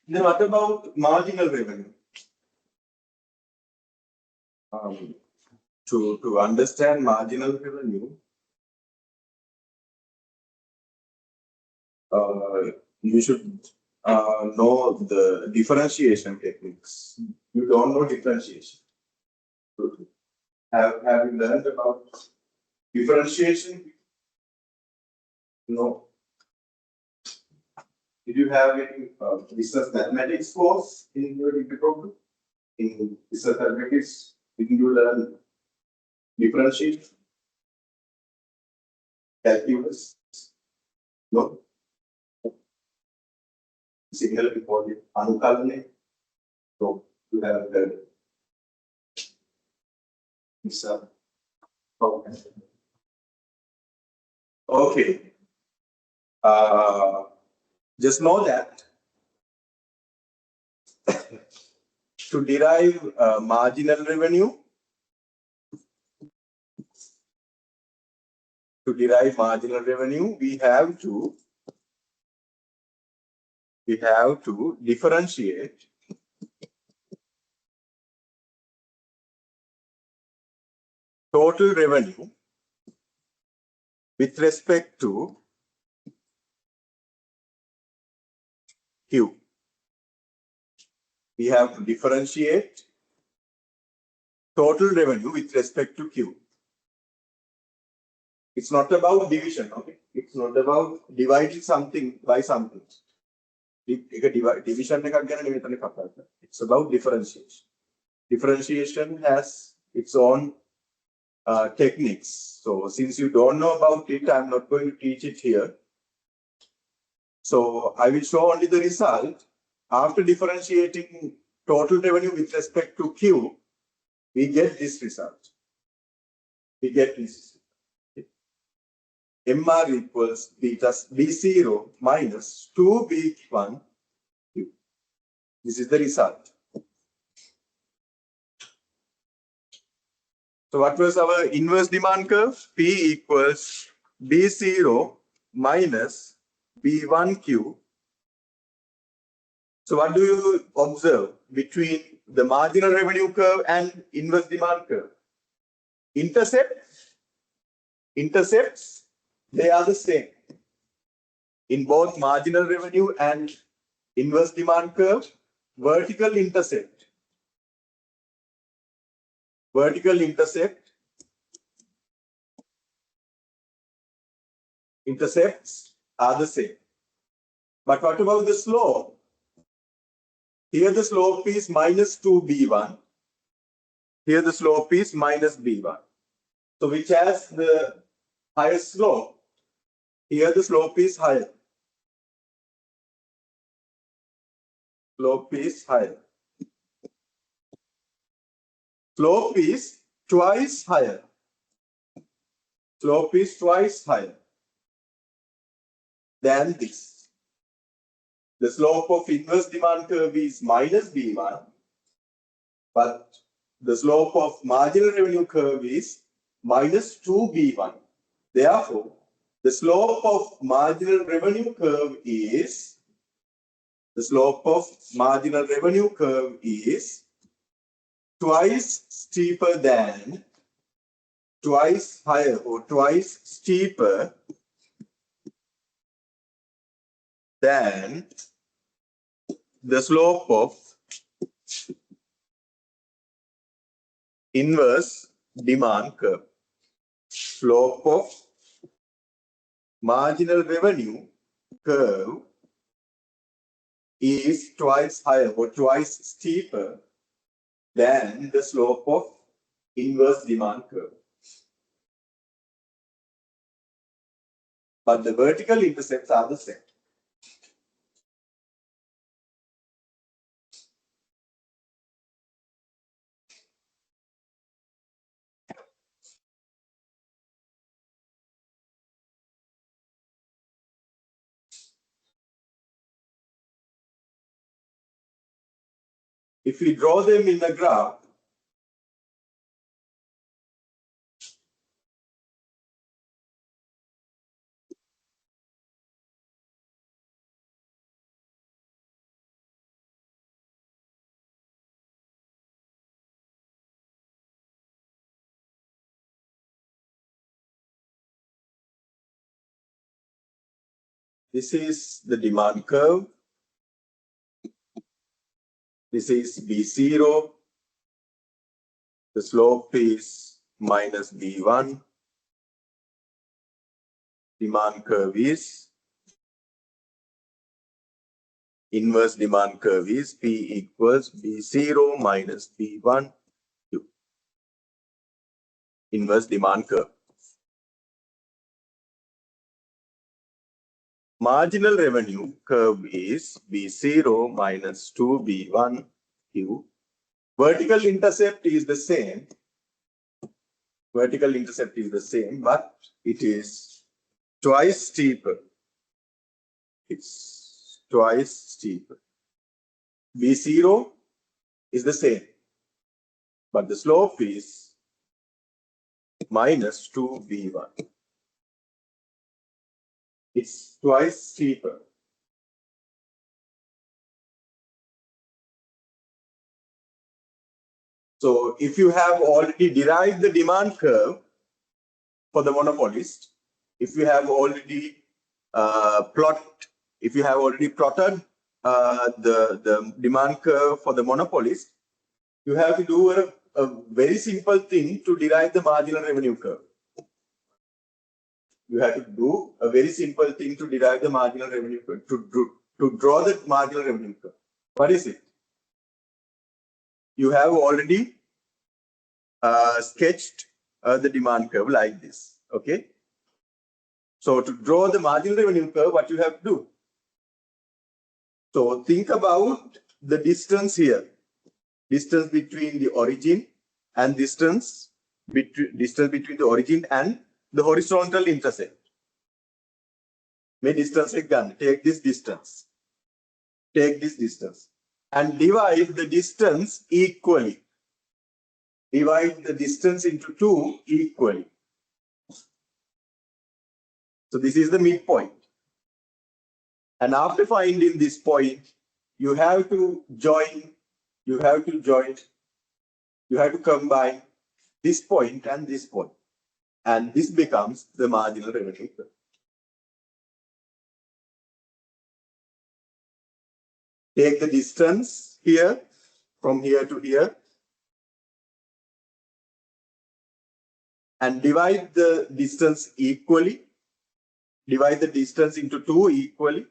Then what about marginal revenue? To understand marginal revenue, you should know the differentiation techniques. You don't know differentiation. Have you learned about differentiation? No. Did you have any business mathematics course in your degree program? In business mathematics, did you learn differentiation? Calculus? No. Signal before the anukalane. So you have learned. Okay. Just know that to derive marginal revenue, we have to differentiate total revenue with respect to Q. We have to differentiate total revenue with respect to Q. It's not about division, okay? It's not about dividing something by something. Division, it's about differentiation. Differentiation has its own techniques. So since you don't know about it, I'm not going to teach it here. So I will show only the result. After differentiating total revenue with respect to Q, we get this result. We get this. MR equals B0 minus 2B1 Q. This is the result. So what was our inverse demand curve? P equals B0 minus B1Q. So what do you observe between the marginal revenue curve and inverse demand curve? Intercepts, they are the same. In both marginal revenue and inverse demand curve, vertical intercepts are the same. But what about the slope? Here the slope is minus 2B1. Here the slope is minus B1. So which has the highest slope? Here the slope is higher. Slope is higher. Slope is twice higher. Slope is twice higher than this. The slope of inverse demand curve is minus B1, but the slope of marginal revenue curve is minus 2B1. Therefore, the slope of marginal revenue curve is twice steeper than, twice higher or twice steeper than the slope of inverse demand curve. Slope of marginal revenue curve is twice higher or twice steeper than the slope of inverse demand curve. But the vertical intercepts are the same. If we draw them in a graph, This is the demand curve. This is B0. The slope is minus B1. Demand curve is, inverse demand curve is P equals B0 minus B1 Q. Inverse demand curve. Marginal revenue curve is B0 minus 2B1 Q. Vertical intercept is the same. Vertical intercept is the same, but it is twice steeper. It's twice steeper. B0 is the same, but the slope is minus 2B1. It's twice steeper. So if you have already derived the demand curve for the monopolist, if you have already plotted the demand curve for the monopolist, you have to do a very simple thing to derive the marginal revenue curve. You have to do a very simple thing to derive the marginal revenue curve, to draw the marginal revenue curve. What is it? You have already sketched the demand curve like this. Okay. So to draw the marginal revenue curve, what you have to do? So think about the distance here. Distance between the origin and distance between the origin and the horizontal intercept. Take this distance. Take this distance and divide the distance equally. Divide the distance into 2 equally. So this is the midpoint. And after finding this point, you have to combine this point and this point. And this becomes the marginal revenue curve. Take the distance here, from here to here, and divide the distance equally. Divide the distance into 2 equally.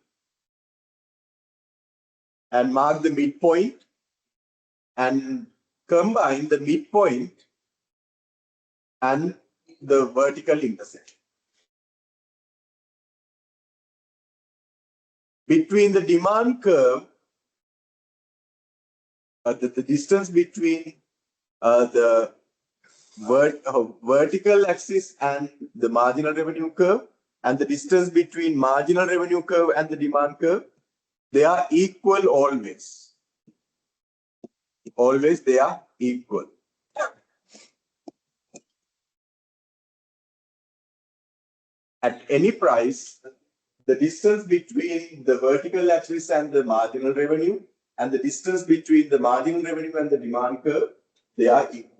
And mark the midpoint. And combine the midpoint and the vertical intercept. Between the demand curve, the distance between the vertical axis and the marginal revenue curve, and the distance between marginal revenue curve and the demand curve, they are equal always. Always they are equal. At any price, the distance between the vertical axis and the marginal revenue and the distance between the marginal revenue and the demand curve, they are equal.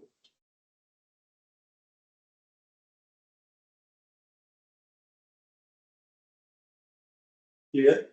Clear?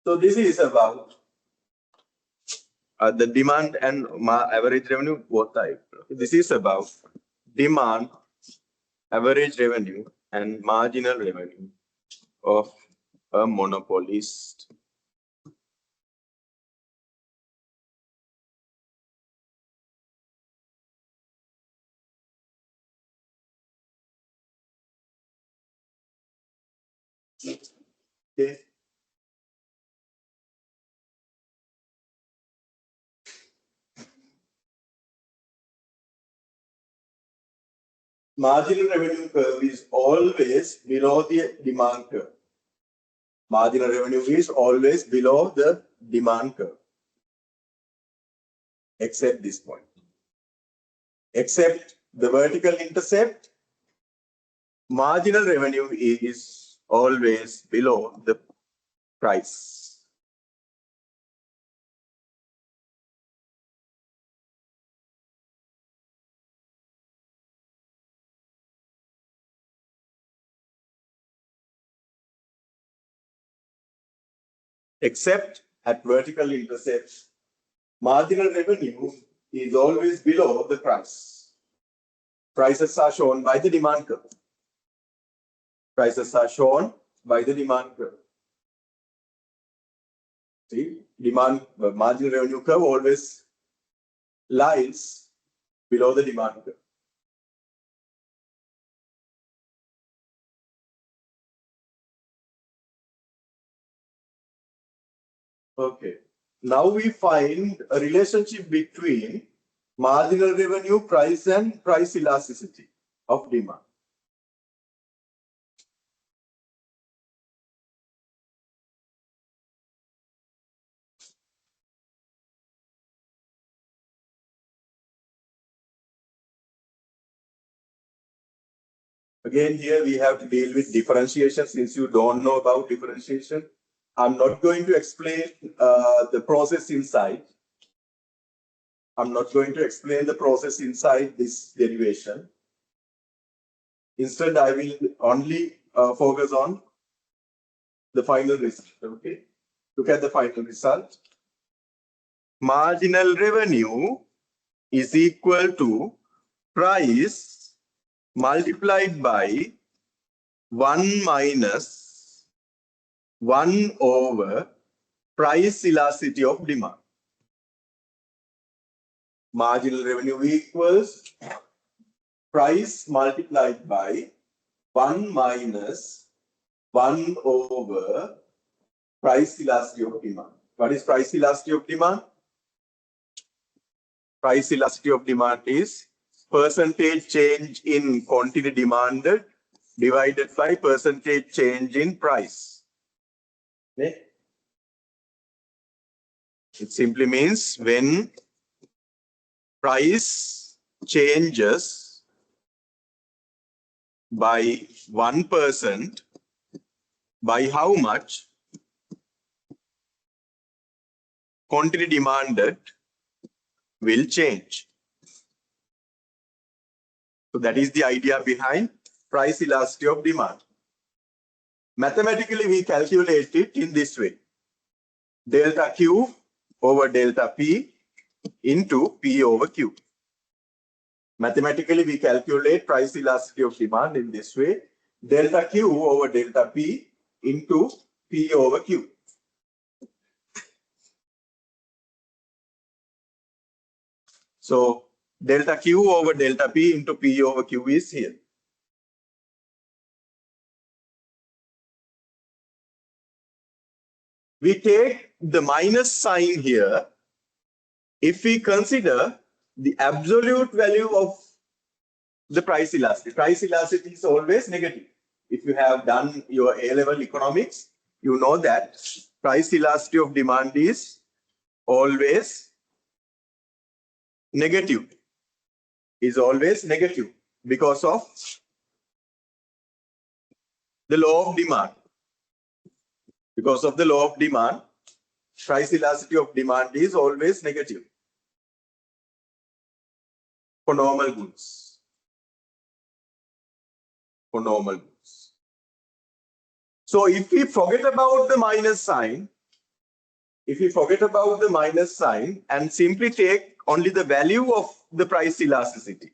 So this is about the demand and average revenue both type. This is about demand, average revenue, and marginal revenue of a monopolist. Okay. Marginal revenue curve is always below the demand curve. Marginal revenue is always below the demand curve, except this point. Except the vertical intercept, marginal revenue is always below the price. Except at vertical intercepts, marginal revenue is always below the price. Prices are shown by the demand curve. Prices are shown by the demand curve. See, marginal revenue curve always lies below the demand curve. Okay. Now we find a relationship between marginal revenue, price, and price elasticity of demand. Again, here we have to deal with differentiation. Since you don't know about differentiation, I'm not going to explain the process inside. I'm not going to explain the process inside this derivation. Instead, I will only focus on the final result. Okay, look at the final result. Marginal revenue is equal to price multiplied by 1 minus 1 over price elasticity of demand. Marginal revenue equals price multiplied by 1 minus 1 over price elasticity of demand. What is price elasticity of demand? Price elasticity of demand is percentage change in quantity demanded divided by percentage change in price. Okay? It simply means when price changes by 1%, by how much quantity demanded will change. So that is the idea behind price elasticity of demand. Mathematically, we calculate it in this way. Delta Q over delta P into P over Q. Mathematically, we calculate price elasticity of demand in this way. Delta Q over delta P into P over Q. So delta Q over delta P into P over Q is here. We take the minus sign here if we consider the absolute value of the price elasticity. Price elasticity is always negative. If you have done your A-level economics, you know that price elasticity of demand is always negative. Is always negative because of the law of demand. Because of the law of demand, price elasticity of demand is always negative for normal goods. For normal goods. So if we forget about the minus sign, and simply take only the value of the price elasticity,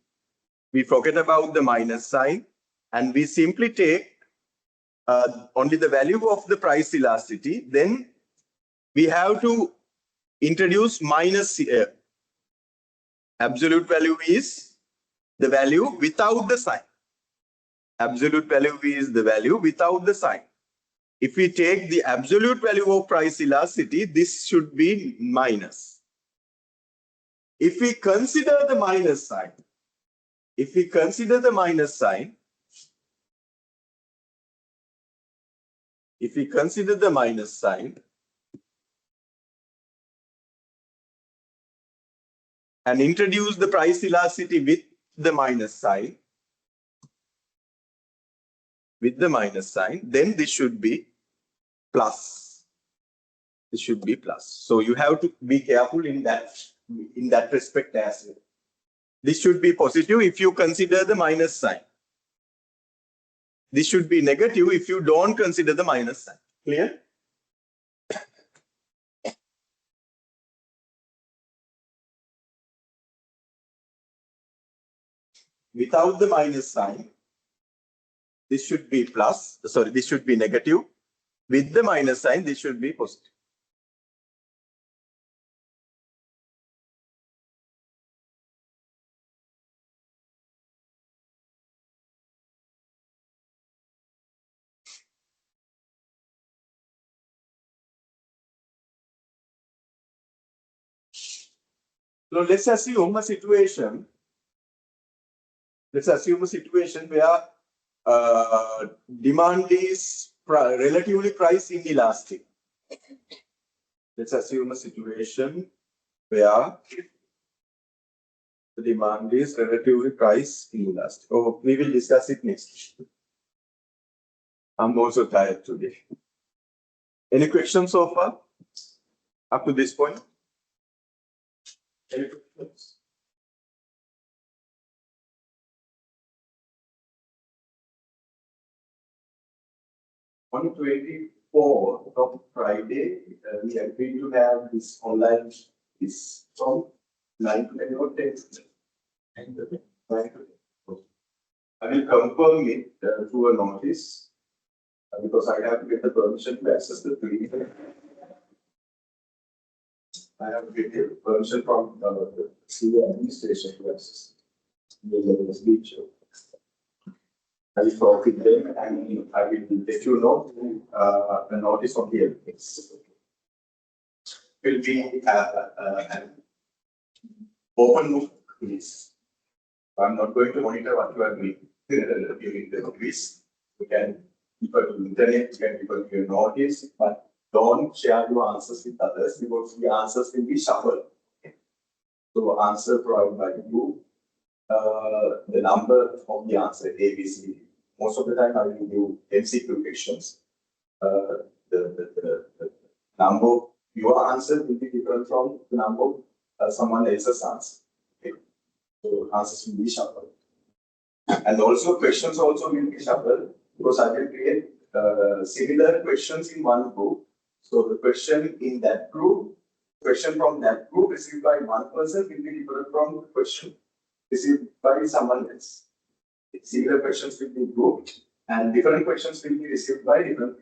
we forget about the minus sign and we simply take only the value of the price elasticity, then we have to introduce minus here. Absolute value is the value without the sign. Absolute value is the value without the sign. If we take the absolute value of price elasticity, this should be minus. If we consider the minus sign, and introduce the price elasticity with the minus sign, then this should be plus. This should be plus. So you have to be careful in that respect as well. This should be positive if you consider the minus sign. This should be negative if you don't consider the minus sign. Clear? Without the minus sign, this should be plus. Sorry, this should be negative. With the minus sign, this should be positive. So let's assume a situation. Let's assume a situation where demand is relatively price inelastic. Let's assume a situation where the demand is relatively price inelastic. Oh, we will discuss it next. I'm also tired today. Any questions so far? Up to this point? Any questions? On 24th of Friday, we agreed to have this online this from 9 to 10 or 10. 9 to 10. I will confirm it through a notice because I have to get the permission to access the tree. I have to get the permission from the senior administration to access the speech. I will talk with them and I will let you know the notice of the LPS. Will be an open book quiz. I'm not going to monitor what you are doing during the quiz. You can refer to the internet, you can refer to your notice, but don't share your answers with others because the answers will be shuffled. So answer provided by you, the number of the answer A, B, C, D. Most of the time I will do MCQ questions. The number of your answer will be different from the number of someone else's answer. Okay. So answers will be shuffled. And also questions also will be shuffled because I will create similar questions in one group. So the question in that group, question from that group received by one person will be different from the question received by someone else. Similar questions will be grouped and different questions will be received by different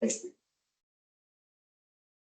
people.